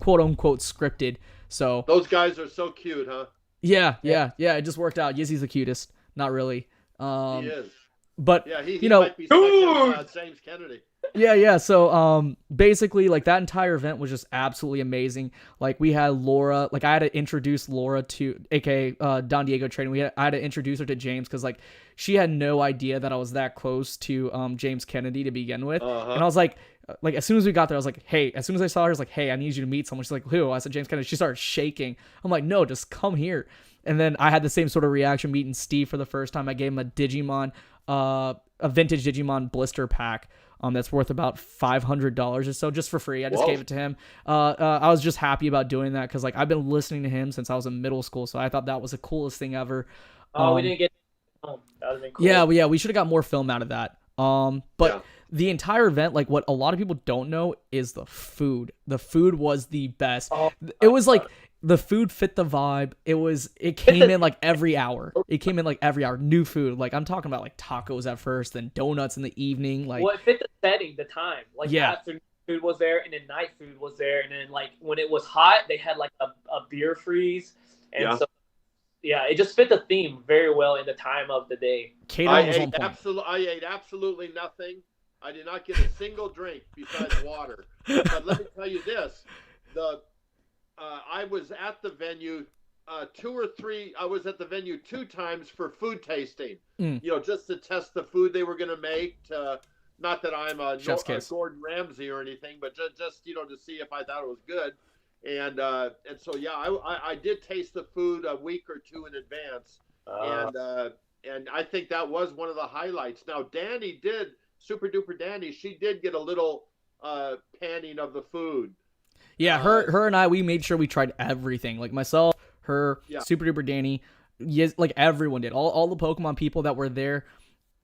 quote unquote scripted. So those guys are so cute, huh? Yeah. It just worked out. Yizzy's the cutest. Not really. He is. But yeah, he might be James Kennedy. Yeah. So basically, like, that entire event was just absolutely amazing. Like, we had Laura. Like, I had to introduce Laura to, aka Don Diego Trading. I had to introduce her to James because like she had no idea that I was that close to James Kennedy to begin with. And I was like as soon as we got there, I was like, hey. As soon as I saw her, I was like, hey, I need you to meet someone. She's like, who? I said, James Kennedy. She started shaking. I'm like, no, just come here. And then I had the same sort of reaction meeting Steve for the first time. I gave him a Digimon, a vintage Digimon blister pack. That's worth about $500 or so, just for free. I just gave it to him. I was just happy about doing that because like I've been listening to him since I was in middle school, so I thought that was the coolest thing ever. We didn't get film. That would have been cool. Yeah, we should have got more film out of that. But the entire event, like, what a lot of people don't know is the food. The food was the best. It was like the food fit the vibe. It came in like every hour. New food. Like, I'm talking about like tacos at first, then donuts in the evening. Like, well, it fit the setting, the time. Like, afternoon food was there, and then night food was there, and then like when it was hot, they had like a beer freeze, and so it just fit the theme very well in the time of the day. Catering was on point. I ate absolutely nothing. I did not get a single drink besides water. But let me tell you this: I was at the venue I was at the venue 2 times for food tasting. Just to test the food they were going to make. Not that I'm a Gordon Ramsay or anything, but just to see if I thought it was good. And so I did taste the food a week or 2 in advance, and I think that was one of the highlights. Now Super Duper Danny, she did get a little panning of the food. Yeah, her and I, we made sure we tried everything. Like myself, her, Super Duper Danny, yes, like everyone did. All the Pokemon people that were there,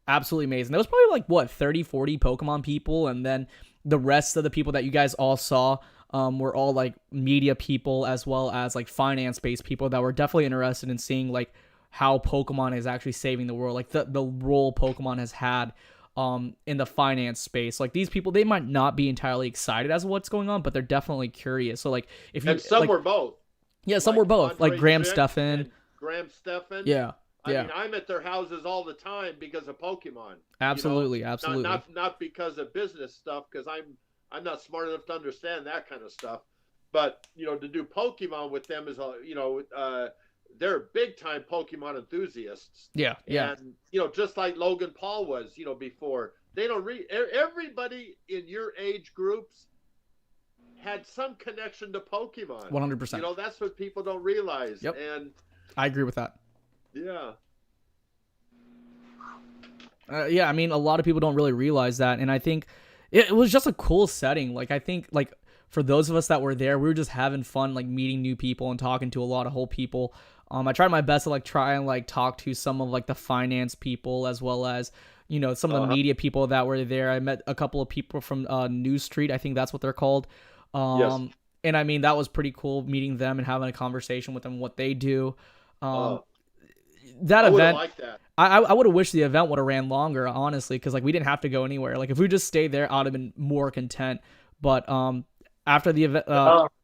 absolutely amazing. There was probably like 30, 40 Pokemon people, and then the rest of the people that you guys all saw were all like media people as well as like finance-based people that were definitely interested in seeing like how Pokemon is actually saving the world, like the role Pokemon has had in the finance space. Like these people, they might not be entirely excited as to what's going on, but they're definitely curious. So like if you some were both. Yeah, some were both. Andre like Graham Stephan. Yeah. I mean, I'm at their houses all the time because of Pokemon. Absolutely. Not because of business stuff, because I'm not smart enough to understand that kind of stuff. But to do Pokemon with them is they're big time Pokemon enthusiasts. Yeah. And just like Logan Paul was, before, they don't everybody in your age groups had some connection to Pokemon. 100%. That's what people don't realize. Yep. And I agree with that. Yeah. I mean, a lot of people don't really realize that, and I think it was just a cool setting. Like, I think, like, for those of us that were there, we were just having fun, like, meeting new people and talking to a lot of whole people. I tried my best to, like, try and, like, talk to some of, like, the finance people as well as, some of the media people that were there. I met a couple of people from News Street, I think that's what they're called. Yes. And, I mean, that was pretty cool, meeting them and having a conversation with them, what they do. That event, like that. I would have wished the event would have ran longer, honestly, because like we didn't have to go anywhere. Like if we just stayed there, I'd have been more content. But after the event,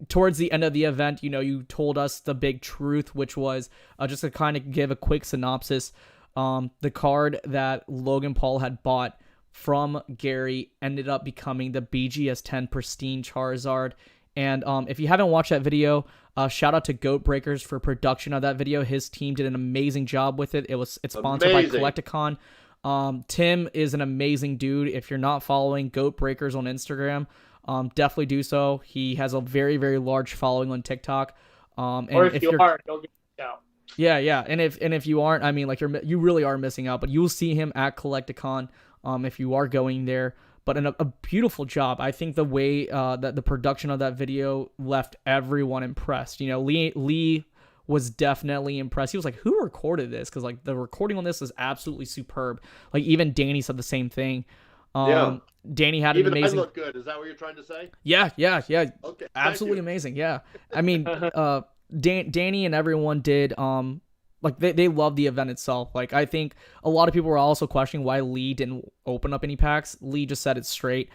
towards the end of the event, you told us the big truth, which was just to kind of give a quick synopsis. The card that Logan Paul had bought from Gary ended up becoming the BGS 10 Pristine Charizard. And if you haven't watched that video, shout out to Goat Breakers for production of that video. His team did an amazing job with it. It's sponsored by Collecticon. Tim is an amazing dude. If you're not following Goat Breakers on Instagram, definitely do so. He has a very, very large following on TikTok. Or if you are, don't get out. Yeah. And if you aren't, I mean, like you really are missing out. But you'll see him at Collecticon if you are going there. But a beautiful job. I think the way that the production of that video left everyone impressed. Lee was definitely impressed. He was like, "Who recorded this?" Because like the recording on this is absolutely superb. Like even Danny said the same thing. Danny had an amazing. I look good. Is that what you're trying to say? Yeah. Okay. Absolutely amazing. Yeah. I mean, Danny and everyone did. Like they love the event itself. Like I think a lot of people were also questioning why Lee didn't open up any packs. Lee just said it straight.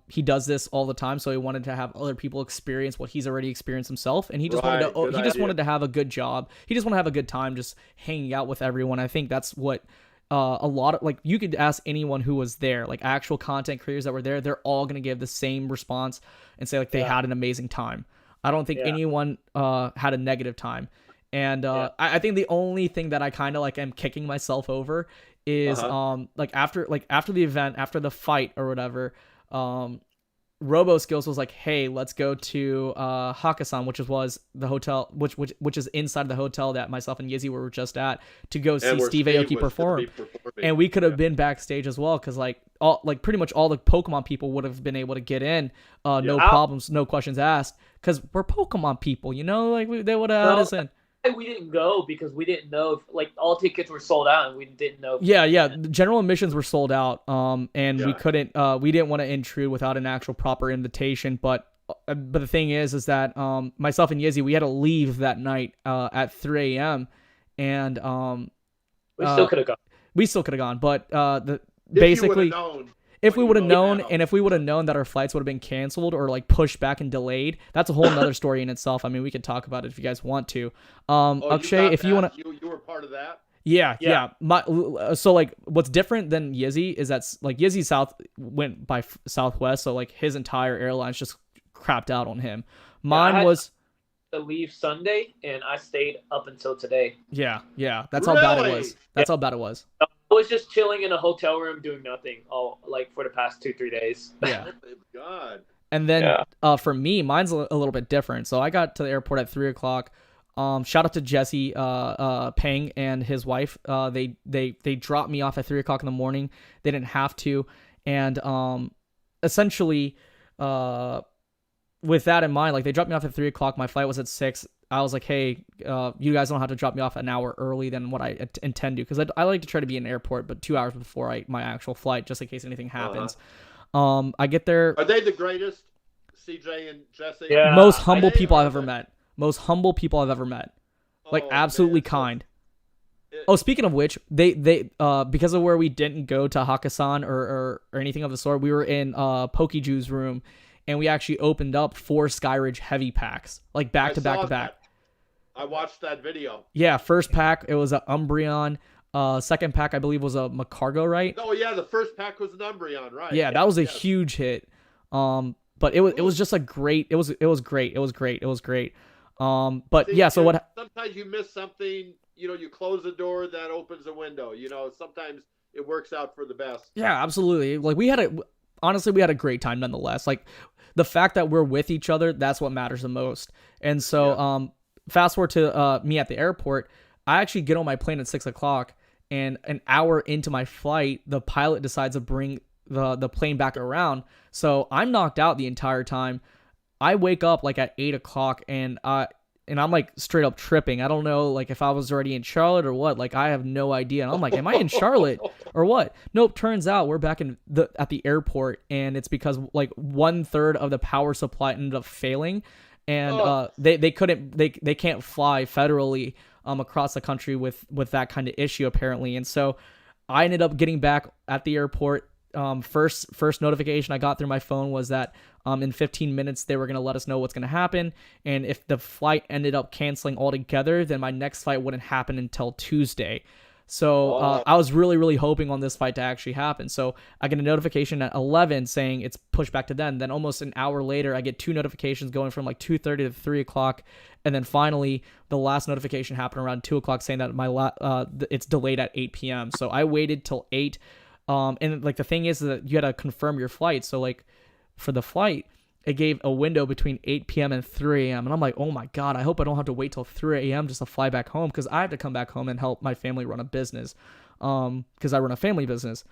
He does this all the time, so he wanted to have other people experience what he's already experienced himself, and he just wanted to have a good job. He just wanted to have a good time, just hanging out with everyone. I think that's what a lot of, like, you could ask anyone who was there, like actual content creators that were there, they're all gonna give the same response and say like they had an amazing time. I don't think anyone had a negative time. And I think the only thing that I kind of like am kicking myself over is like after the event, after the fight or whatever, Robo Skills was like, "Hey, let's go to Hakkasan, which was the hotel, which is inside the hotel that myself and Yizzy were just at, to go see Steve Aoki perform." And we could have been backstage as well, because pretty much all the Pokemon people would have been able to get in, no problems, no questions asked, because we're Pokemon people, like they would have had us in. We didn't go because we didn't know if like all tickets were sold out and we didn't know. Yeah. The general admissions were sold out. And we couldn't. We didn't want to intrude without an actual proper invitation. But the thing is that myself and Yizzy, we had to leave that night at 3 a.m. And we still could have gone. We still could have gone, but basically, if we would have known, now. and if we would have known that our flights would have been canceled or like pushed back and delayed, that's a whole nother story in itself. I mean, we could talk about it if you guys want to. Akshay, if you want to, you were part of that. Yeah. So like, what's different than Yizzy is that like Yizzy went by Southwest, so like his entire airline's just crapped out on him. Mine was to leave Sunday, and I stayed up until today. Yeah. That's how bad it was. How bad it was. I was just chilling in a hotel room doing nothing like for the past 2-3 days. Yeah. Oh, God. And then for me, mine's a little bbit different. So I got to the airport at 3:00. Shout out to Jesse Peng and his wife. They dropped me off at 3:00 in the morning. They didn't have to, and essentially, with that in mind, like they dropped me off at 3:00. My flight was at 6. I was like, hey, you guys don't have to drop me off an hour early than what I intend to, because I like to try to be in the airport, but 2 hours before my actual flight, just in case anything happens. I get there. Are they the greatest, CJ and Jesse? Yeah. Most humble people I've ever met. Most humble people I've ever met. Like absolutely kind. Speaking of which, they because of where we didn't go to Hakkasan or anything of the sort, we were in Pokey Jew's room, and we actually opened up 4 Skyridge heavy packs, like back to back to back. I watched that video. Yeah, first pack it was an Umbreon. Second pack I believe was a Macargo, right? Oh yeah, the first pack was an Umbreon, right? Yeah, that was a huge hit. But it was just a great. It was great. It was great. But see, yeah, so what? Sometimes you miss something. You close the door, that opens a window. Sometimes it works out for the best. Yeah, absolutely. Like we had a great time nonetheless. Like the fact that we're with each other, that's what matters the most. And so, fast forward to me at the airport. I actually get on my plane at 6:00, and an hour into my flight, the pilot decides to bring the plane back around. So I'm knocked out the entire time. I wake up like at 8:00, and I'm like straight up tripping. I don't know like if I was already in Charlotte or what. Like I have no idea. And I'm like, am I in Charlotte or what? Nope. Turns out we're back at the airport, and it's because like 1/3 of the power supply ended up failing, and they can't fly federally across the country with that kind of issue apparently. And so I ended up getting back at the airport. First notification I got through my phone was that in 15 minutes they were going to let us know what's going to happen, and if the flight ended up canceling altogether, then my next flight wouldn't happen until Tuesday. So I was really, really hoping on this flight to actually happen. So I get a notification at 11 saying it's pushed back to then. Then almost an hour later, I get 2 notifications going from like 2:30 to 3:00. And then finally, the last notification happened around 2:00 saying that it's delayed at 8 p.m. So I waited till 8. And like the thing is that you had to confirm your flight. So like for the flight, it gave a window between 8 p.m. and 3 a.m. And I'm like, oh my God, I hope I don't have to wait till 3 a.m. just to fly back home, because I have to come back home and help my family run a business, because I run a family business.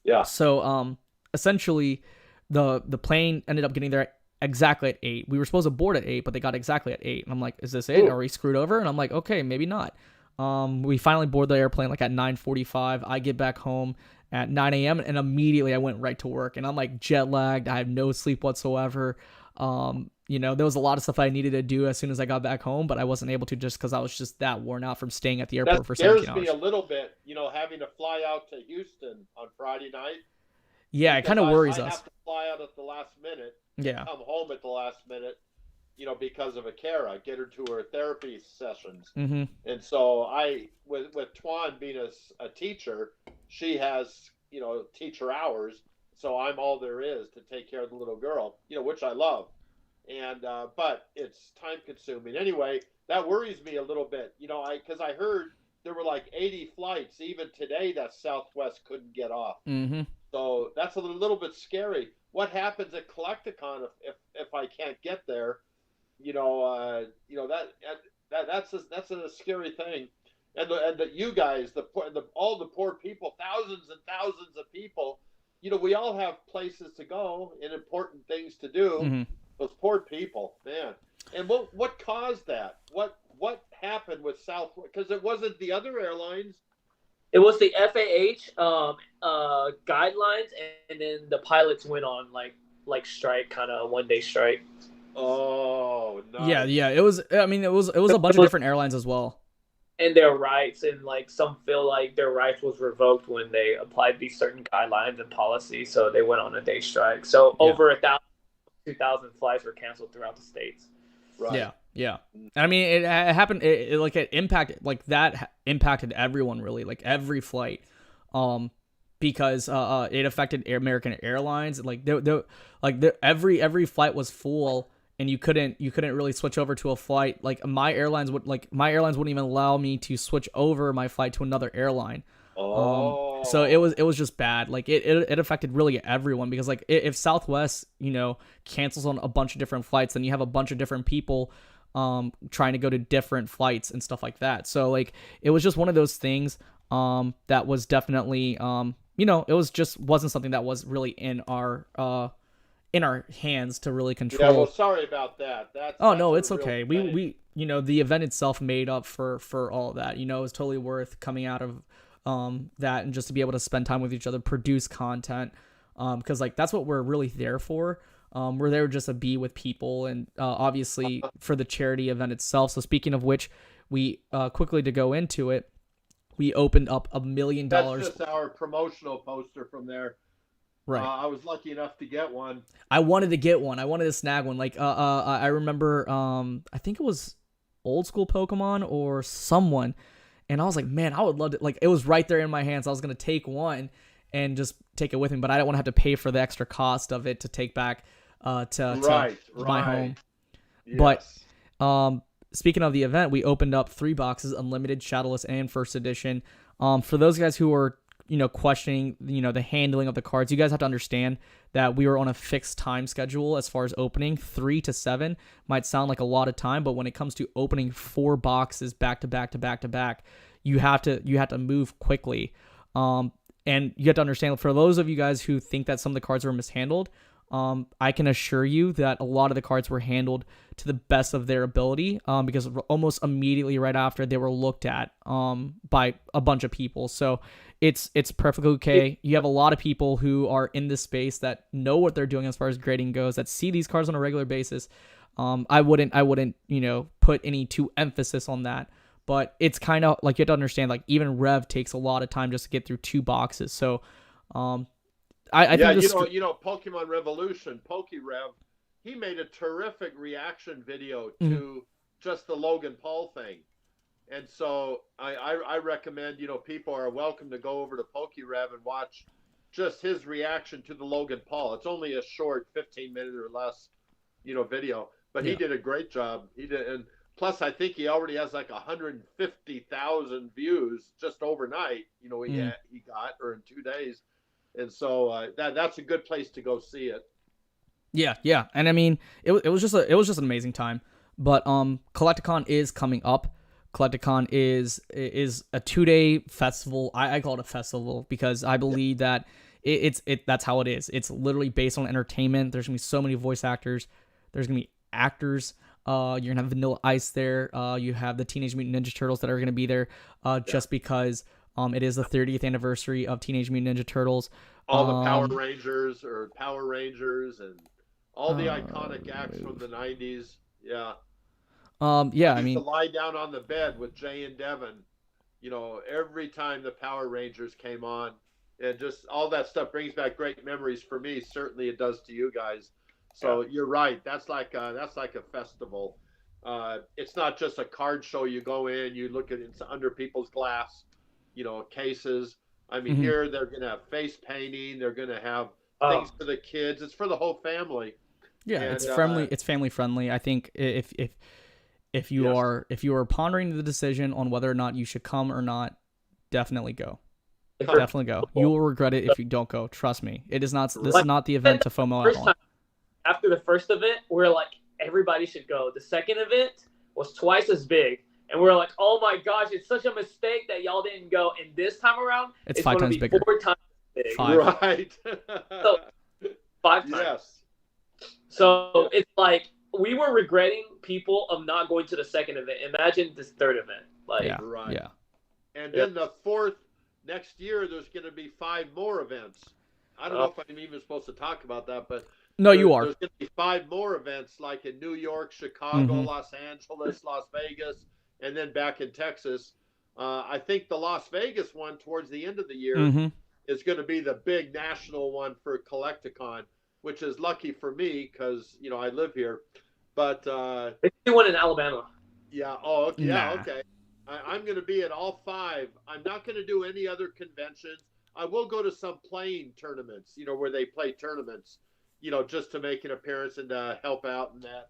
Yeah. So essentially, the plane ended up getting there exactly at 8. We were supposed to board at 8, but they got exactly at 8. And I'm like, is this it? Are we screwed over? And I'm like, okay, maybe not. We finally board the airplane like at 9:45. I get back home at 9 a.m. and immediately I went right to work, and I'm like jet lagged. I have no sleep whatsoever. There was a lot of stuff I needed to do as soon as I got back home, but I wasn't able to just because I was just that worn out from staying at the airport for 17 hours. That scares me a little bit, having to fly out to Houston on Friday night. Yeah, it kind of worries us. I have to fly out at the last minute. Yeah. Come home at the last minute, because of Akara, get her to her therapy sessions. Mm-hmm. And so with Twan being a teacher, she has, teacher hours. So I'm all there is to take care of the little girl, which I love. And, but it's time consuming. Anyway, that worries me a little bit, because I heard there were like 80 flights even today that Southwest couldn't get off. Mm-hmm. So that's a little bit scary. What happens at Collecticon if I can't get there? That's a scary thing. And you guys, all the poor people, thousands and thousands of people, we all have places to go and important things to do. Mm-hmm. Those poor people, man. And what caused that? What happened with Southwest? Because it wasn't the other airlines. It was the FAA guidelines, and then the pilots went on like strike, kind of 1-day strike. Oh no. Yeah. It was. I mean, it was a bunch of different airlines as well. and their rights, and like some feel like their rights was revoked when they applied these certain guidelines and policies, so they went on a day strike. So over 2,000 flights were canceled throughout the states. Right. Yeah. I mean, it happened. It impacted, like, that impacted everyone, really, like every flight, because it affected American Airlines. Like every flight was full, and you couldn't really switch over to a flight. Like my airlines wouldn't even allow me to switch over my flight to another airline. So it was just bad. Like it affected really everyone, because like if Southwest, cancels on a bunch of different flights, then you have a bunch of different people trying to go to different flights and stuff like that. So like it was just one of those things that was definitely it wasn't something that was really in our hands to really control. Yeah, well, sorry about that. No, it's okay. We the event itself made up for all of that. It was totally worth coming out of that, and just to be able to spend time with each other, produce content, because like that's what we're really there for. We're there just to be with people, and obviously for the charity event itself. So speaking of which, we quickly to go into it, we opened up $1 million. That's just our promotional poster from there. Right. I was lucky enough to get one. I wanted to get one. I wanted to snag one. Like I remember I think it was Old School Pokemon or someone, and I was like, man, I would love to. Like, it was right there in my hands. I was gonna take one and just take it with me, but I don't want to have to pay for the extra cost of it to take back to my home. Yes. But speaking of the event, we opened up 3 boxes, unlimited, shadowless, and first edition. For those guys who are questioning the handling of the cards, you guys have to understand that we were on a fixed time schedule as far as opening. 3 to 7 might sound like a lot of time, but when it comes to opening 4 boxes back to back to back to back, you have to move quickly. And you have to understand, for those of you guys who think that some of the cards were mishandled, I can assure you that a lot of the cards were handled to the best of their ability, because almost immediately right after, they were looked at by a bunch of people. So it's perfectly okay. You have a lot of people who are in this space that know what they're doing as far as grading goes, that see these cards on a regular basis. I wouldn't put any too emphasis on that, but it's kind of like, you have to understand, like, even Rev takes a lot of time just to get through 2 boxes. So I think this... Pokemon Revolution, PokeRev, he made a terrific reaction video to just the Logan Paul thing. And so I recommend, people are welcome to go over to PokeRev and watch just his reaction to the Logan Paul. It's only a short 15-minute or less, video, but he did a great job. He did, and plus I think he already has like 150,000 views just overnight. He got, or in 2 days. And so that's a good place to go see it. Yeah, and I mean, it was just an amazing time. But Collecticon is coming up. Collecticon is a 2-day festival. I call it a festival because I believe that that's how it is. It's literally based on entertainment. There's gonna be so many voice actors. There's gonna be actors. You're gonna have Vanilla Ice there. You have the Teenage Mutant Ninja Turtles that are gonna be there. Just because. It is the 30th anniversary of Teenage Mutant Ninja Turtles. All the Power Rangers and all the iconic acts from the 90s. Yeah. I used to lie down on the bed with Jay and Devin, every time the Power Rangers came on, and just all that stuff brings back great memories for me. Certainly it does to you guys. So You're right. That's like a festival. It's not just a card show. You go in, you look at it under people's glass, cases. I mean, here they're going to have face painting. They're going to have things for the kids. It's for the whole family. Yeah, and it's friendly. It's family friendly. I think if you are pondering the decision on whether or not you should come or not, definitely go. Definitely go. You will regret it if you don't go. Trust me. It is not. This is not the event to FOMO out on. After the first event, we're like, everybody should go. The second event was twice as big. And we're like, oh my gosh, it's such a mistake that y'all didn't go. And this time around, it's 5 times bigger. 4 times big. 5. Right. So 5 times. Yes. So it's like, we were regretting people of not going to the second event. Imagine this third event. Yeah. And then the 4th, next year, there's going to be 5 more events. I don't know if I'm even supposed to talk about that, but no, you are. There's going to be 5 more events, like in New York, Chicago, Los Angeles, Las Vegas, and then back in Texas. I think the Las Vegas one towards the end of the year Mm-hmm. is going to be the big national one for Collecticon, which is lucky for me because I live here. But They do one in Alabama. yeah, oh okay, yeah, Nah. okay. I'm going to be at all 5. I'm not going to do any other conventions. I will go to some playing tournaments, where they play tournaments, just to make an appearance and to help out in that.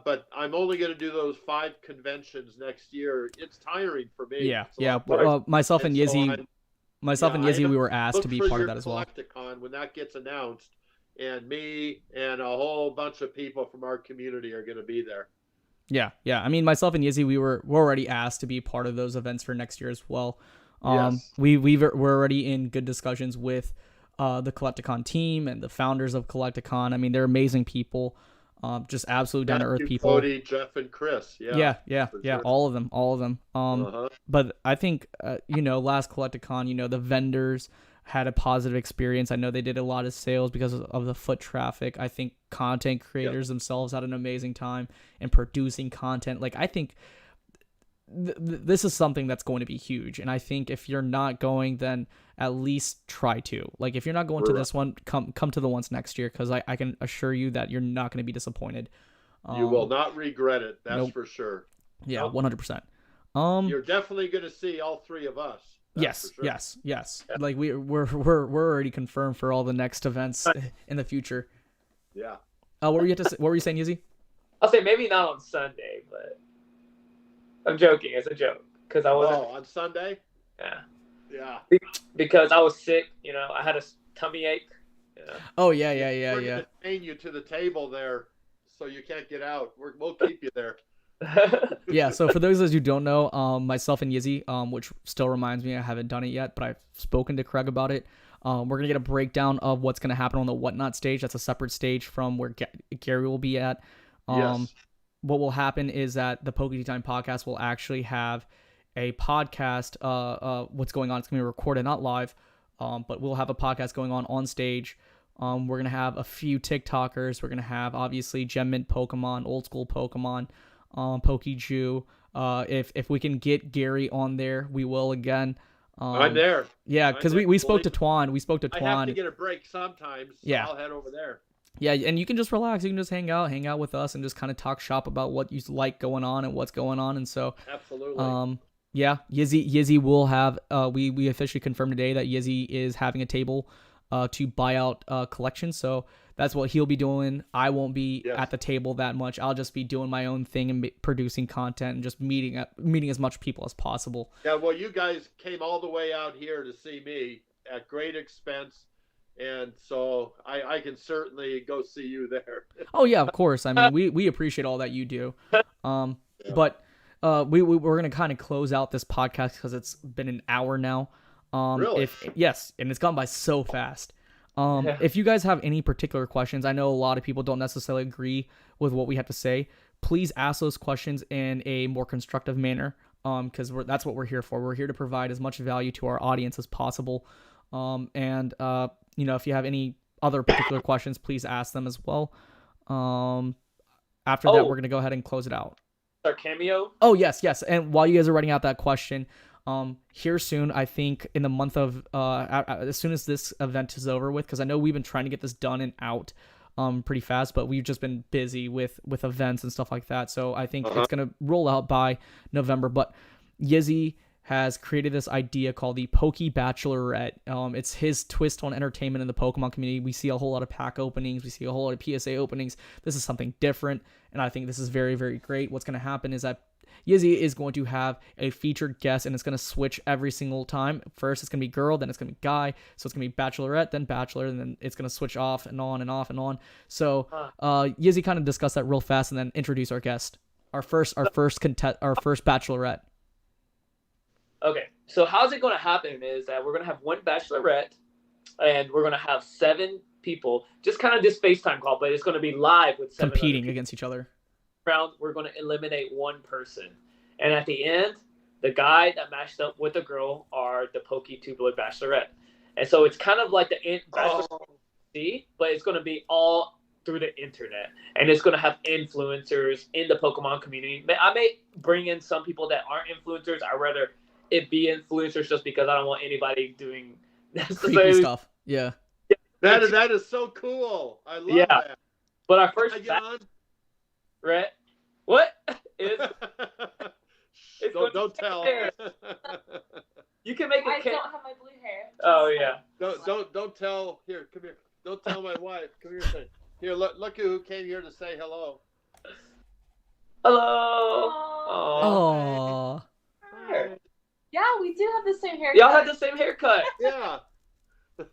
But I'm only going to do those 5 conventions next year. It's tiring for me. Yeah, It's a yeah. lot of work. Myself and So Yizzy, I am we were asked to look be for part of your that as well. Collecticon when that gets announced, and me and a whole bunch of people from our community are going to be there. Yeah, yeah. I mean, myself and Yizzy, we're already asked to be part of those events for next year as well. Yes. We're already in good discussions with the Collecticon team and the founders of Collecticon. I mean, they're amazing people. Just absolute down to earth people. Cody, Jeff, and Chris. Yeah. Yeah. Sure. All of them. Uh-huh. But I think last Collecticon, the vendors had a positive experience. I know they did a lot of sales because of the foot traffic. I think content creators themselves had an amazing time in producing content. Like, I think this is something that's going to be huge. And I think if you're not going, then at least try to. Like, if you're not going to this one, come to the ones next year, because I can assure you that you're not going to be disappointed. You will not regret it. That's Nope. for sure. Yeah, 100%. You're definitely going to see all 3 of us. Yes, for sure. yes. Like, we're already confirmed for all the next events in the future. Yeah. What were you saying, Yizzy? I'll say maybe not on Sunday, but I'm joking. It's a joke because I wasn't. Oh, on Sunday? Yeah. Yeah. Because I was sick. I had a tummy ache. Oh yeah. We're going to chain you to the table there, so you can't get out. We'll keep you there. Yeah, so for those of you who don't know, myself and Yizzy, which still reminds me I haven't done it yet, but I've spoken to Craig about it. We're going to get a breakdown of what's going to happen on the Whatnot stage. That's a separate stage from where Gary will be at. Yes. What will happen is that the Pokey Time podcast will actually have a podcast, what's going on. It's going to be recorded, not live, but we'll have a podcast going on stage. We're going to have a few TikTokers. We're going to have, obviously, Gem Mint Pokemon, old school Pokemon, Pokey Jew. If we can get Gary on there, we will again. I'm there. Yeah, because we spoke to Twan. We spoke to Twan. I have to get a break sometimes. So Yeah. I'll head over there. Yeah, and you can just relax. You can just hang out with us and just kind of talk shop about what you like going on and what's going on. And so, Absolutely. yeah, Yizzy will have. We officially confirmed today that Yizzy is having a table to buy out collections. So that's what he'll be doing. I won't be at the table that much. I'll just be doing my own thing and producing content and just meeting as much people as possible. Yeah, well, you guys came all the way out here to see me at great expense. And so I can certainly go see you there. Oh yeah, of course. I mean, we appreciate all that you do. But we're gonna kind of close out this podcast because it's been an hour now. Really? Yes, and it's gone by so fast. If you guys have any particular questions, I know a lot of people don't necessarily agree with what we have to say. Please ask those questions in a more constructive manner. Because that's what we're here for. We're here to provide as much value to our audience as possible. If you have any other particular questions, please ask them as well. After that, we're going to go ahead and close it out. Our cameo? Oh, yes. And while you guys are writing out that question, here soon, I think in the month of, as soon as this event is over with, because I know we've been trying to get this done and out pretty fast, but we've just been busy with events and stuff like that. So I think it's going to roll out by November. But Yizzy has created this idea called the Pokey Bachelorette. It's his twist on entertainment in the Pokemon community. We see a whole lot of pack openings. We see a whole lot of PSA openings. This is something different, and I think this is very, very great. What's going to happen is that Yizzy is going to have a featured guest, and it's going to switch every single time. First, it's going to be girl, then it's going to be guy. So it's going to be Bachelorette, then Bachelor, and then it's going to switch off and on and off and on. So Yizzy kind of discussed that real fast, and then introduce our guest, our first Bachelorette. Okay, so how's it going to happen is that we're going to have one Bachelorette, and we're going to have 7 people, just kind of this FaceTime call, but it's going to be live with 7 competing against each other. Round, we're going to eliminate one person, and at the end, the guy that matched up with the girl are the Pokey Tubular Bachelorette, and so it's kind of like the Bachelorette, but it's going to be all through the internet, and it's going to have influencers in the Pokemon community. I may bring in some people that aren't influencers. I rather it be influencers just because I don't want anybody doing Creepy necessarily stuff. Yeah. That is so cool. I love Yeah. that. But our first I get on. right? What? It's Don't tell. you can make I it. don't have my blue hair. Oh yeah. Don't tell. Here, come here. Don't tell my wife. Come here. Say. Here, look who came here to say hello. Hello. Oh. Hi. Yeah, we do have the same haircut. Y'all had the same haircut. Yeah.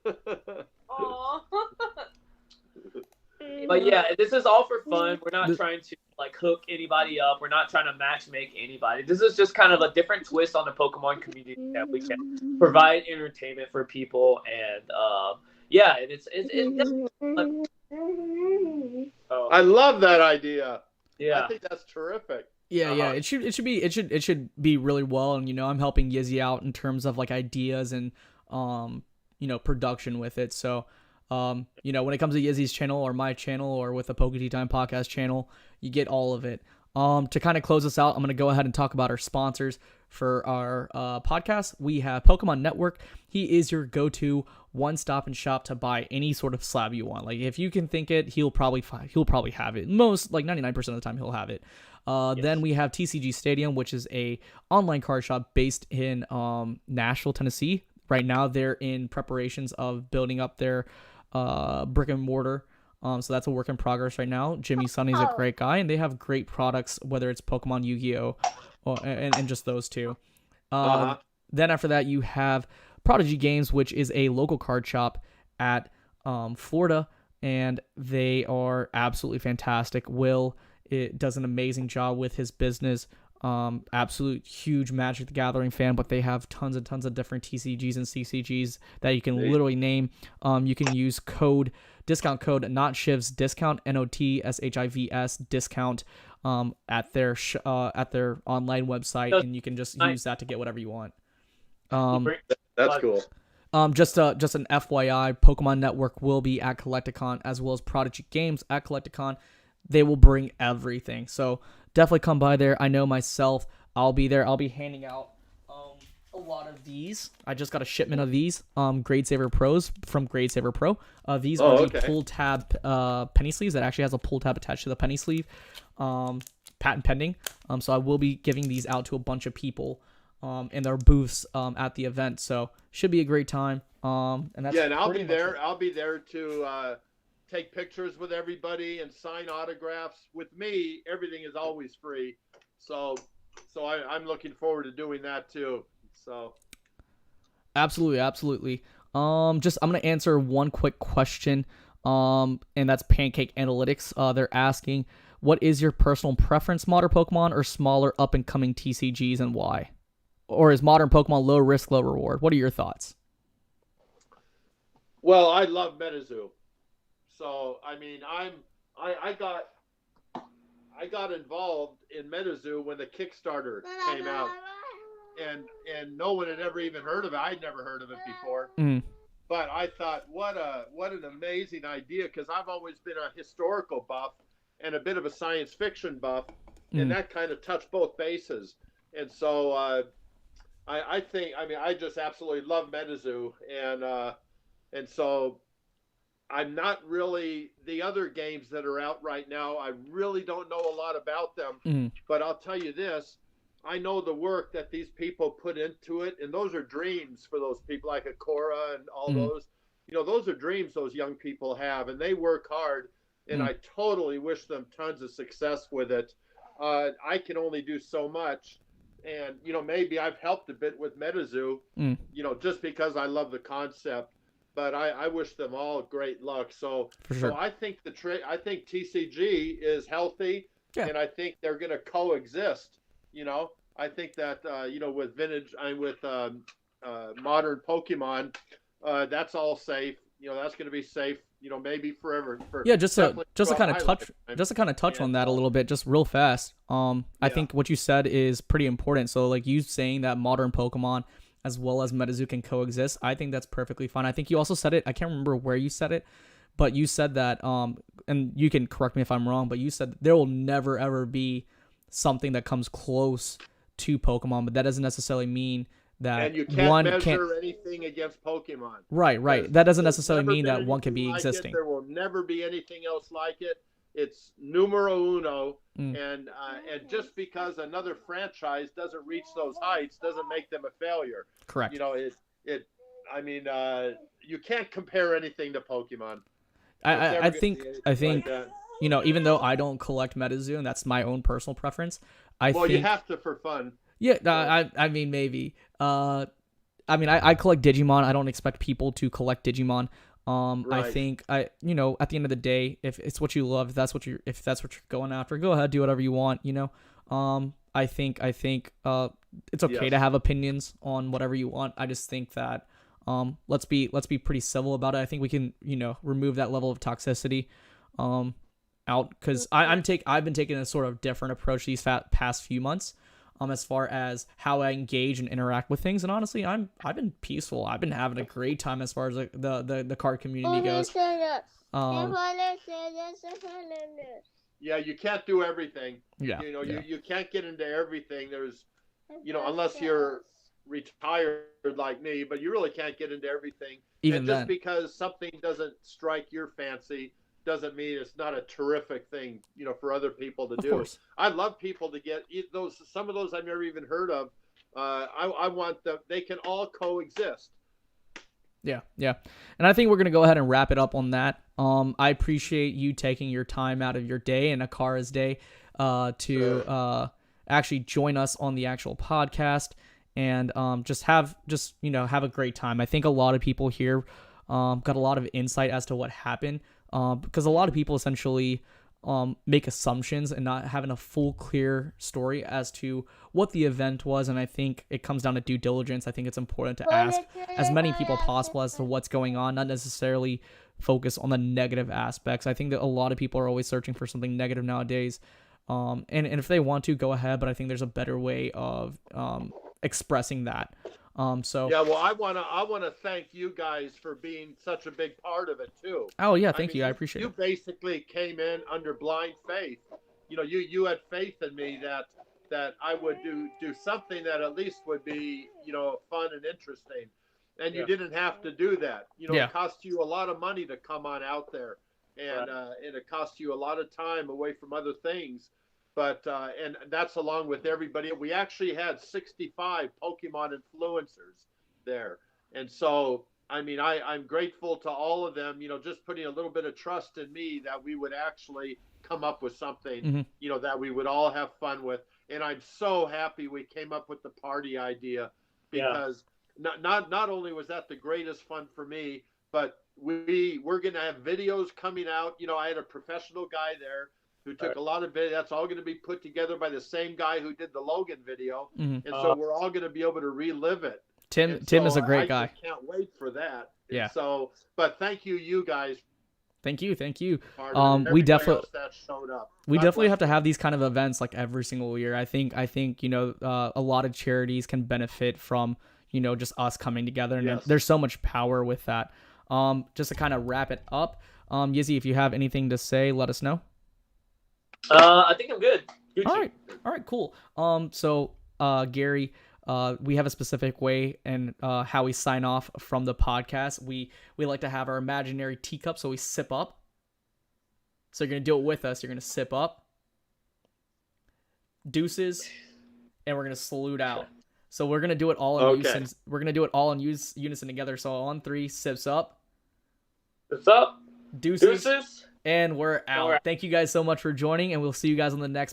Aww. But yeah, this is all for fun. We're not trying to like hook anybody up. We're not trying to match make anybody. This is just kind of a different twist on the Pokemon community that we can provide entertainment for people, and yeah, and it's oh, I love that idea. yeah. I think that's terrific. Yeah. It should be really well, and I'm helping Yizzy out in terms of like ideas and production with it. So when it comes to Yizzy's channel or my channel or with the Pokey Time podcast channel, you get all of it. To kind of close us out, I'm going to go ahead and talk about our sponsors for our podcast. We have Pokemon Network. He is your go-to one-stop and shop to buy any sort of slab you want. Like if you can think it, he'll probably have it. Most, like 99% of the time, he'll have it. Yes. Then we have TCG Stadium, which is a online card shop based in Nashville, Tennessee. Right now, they're in preparations of building up their brick and mortar. So that's a work in progress right now. Jimmy Sonny's a great guy, and they have great products, whether it's Pokemon, Yu-Gi-Oh, and just those two. Then after that, you have Prodigy Games, which is a local card shop at Florida, and they are absolutely fantastic. Will does an amazing job with his business. Absolute huge Magic the Gathering fan, but they have tons and tons of different TCGs and CCGs that you can literally name. You can use discount code NotShivs discount NOTSHIVS discount at their online website, and you can just use that to get whatever you want. That's cool. Just an FYI, Pokemon Network will be at Collecticon as well as Prodigy Games at Collecticon. They will bring everything, so definitely come by there. I know myself, I'll be there. I'll be handing out a lot of these. I just got a shipment of these Grade Saver Pros from Grade Saver Pro. These are the pull tab penny sleeves that actually has a pull tab attached to the penny sleeve. Patent pending. So I will be giving these out to a bunch of people in their booths at the event. So should be a great time. And that's and I'll be there. I'll be there to take pictures with everybody and sign autographs. With me, everything is always free. So I'm looking forward to doing that too. So absolutely. I'm gonna answer one quick question. And that's Pancake Analytics. They're asking, what is your personal preference, modern Pokemon or smaller up and coming TCGs, and why? Or is modern Pokemon low risk, low reward? What are your thoughts? Well, I love MetaZoo. So I mean, I got involved in MetaZoo when the Kickstarter came out, and no one had ever even heard of it. I'd never heard of it before. But I thought, what an amazing idea, because I've always been a historical buff and a bit of a science fiction buff, and that kind of touched both bases. And so I think, I mean, I just absolutely love MetaZoo, and so I'm not really, the other games that are out right now, I really don't know a lot about them. But I'll tell you this, I know the work that these people put into it, and those are dreams for those people like Akora and all those. You know, those are dreams those young people have, and they work hard, and I totally wish them tons of success with it. I can only do so much, and, you know, maybe I've helped a bit with MetaZoo, you know, just because I love the concept. But I wish them all great luck. So, for sure. So I think I think TCG is healthy, and I think they're going to coexist. You know, I think that you know, with modern Pokemon, that's all safe. You know, that's going to be safe. You know, maybe forever. Just to kind of touch on that a little bit, just real fast. I think what you said is pretty important. So, like you saying that modern Pokemon as well as MetaZoo can coexist, I think that's perfectly fine. I think you also said it, I can't remember where you said it, but you said that, and you can correct me if I'm wrong, but you said there will never ever be something that comes close to Pokemon, but that doesn't necessarily mean that And you can't one measure can't. anything against Pokemon. Right. That doesn't There's necessarily never mean been that one can anything be like existing. There will never be anything else like it. It's numero uno, and just because another franchise doesn't reach those heights doesn't make them a failure. Correct. You know, you can't compare anything to Pokemon. I think like that. you know, even though I don't collect MetaZoo, and that's my own personal preference, I think you have to for fun. Yeah, I mean maybe. I mean I collect Digimon. I don't expect people to collect Digimon. Right. I think you know, at the end of the day, if it's what you love, if that's what you're going after, go ahead, do whatever you want, you know. I think it's okay to have opinions on whatever you want. I just think that let's be pretty civil about it. I think we can, you know, remove that level of toxicity out, because I've been taking a sort of different approach these past few months. As far as how I engage and interact with things, and honestly, I've been peaceful. I've been having a great time as far as the card community goes. Yeah, you can't do everything. Yeah, you know, you can't get into everything. There's, you know, unless you're retired like me, but you really can't get into everything. Even and just then, because something doesn't strike your fancy doesn't mean it's not a terrific thing, you know, for other people to do. Of course. I love people to get those. Some of those I've never even heard of. I want them. They can all coexist. Yeah. And I think we're going to go ahead and wrap it up on that. I appreciate you taking your time out of your day and Akara's day to actually join us on the actual podcast and just have a great time. I think a lot of people here got a lot of insight as to what happened, because a lot of people essentially make assumptions and not having a full, clear story as to what the event was. And I think it comes down to due diligence. I think it's important to ask as many people possible as to what's going on, not necessarily focus on the negative aspects. I think that a lot of people are always searching for something negative nowadays. And if they want to, go ahead, but I think there's a better way of expressing that. So yeah, well, I wanna thank you guys for being such a big part of it too. Oh yeah, thank you. I appreciate it. You basically came in under blind faith. You know, you had faith in me that I would do something that at least would be, you know, fun and interesting. And you didn't have to do that. You know, it cost you a lot of money to come on out there, and it cost you a lot of time away from other things. But and that's along with everybody. We actually had 65 Pokemon influencers there. And so, I mean, I'm grateful to all of them, you know, just putting a little bit of trust in me that we would actually come up with something, you know, that we would all have fun with. And I'm so happy we came up with the party idea, because not only was that the greatest fun for me, but we're going to have videos coming out. You know, I had a professional guy there who took a lot of video. That's all going to be put together by the same guy who did the Logan video. And so we're all going to be able to relive it. Tim is a great guy. I can't wait for that. Yeah. And so, but thank you guys. Thank you. We definitely have to have these kind of events like every single year. I think you know, a lot of charities can benefit from, you know, just us coming together, and there's so much power with that. Just to kind of wrap it up, Yizzy, if you have anything to say, let us know. I think I'm good. All right, cool. So Gary, we have a specific way and how we sign off from the podcast. We like to have our imaginary teacup, so we sip up. So you're gonna do it with us. You're gonna sip up, deuces, and we're gonna salute out. So we're gonna do it all in unison. We're gonna do it all in unison together. So on 3, sips up. Sips up. Deuces. And we're out. Thank you guys so much for joining, and we'll see you guys on the next podcast.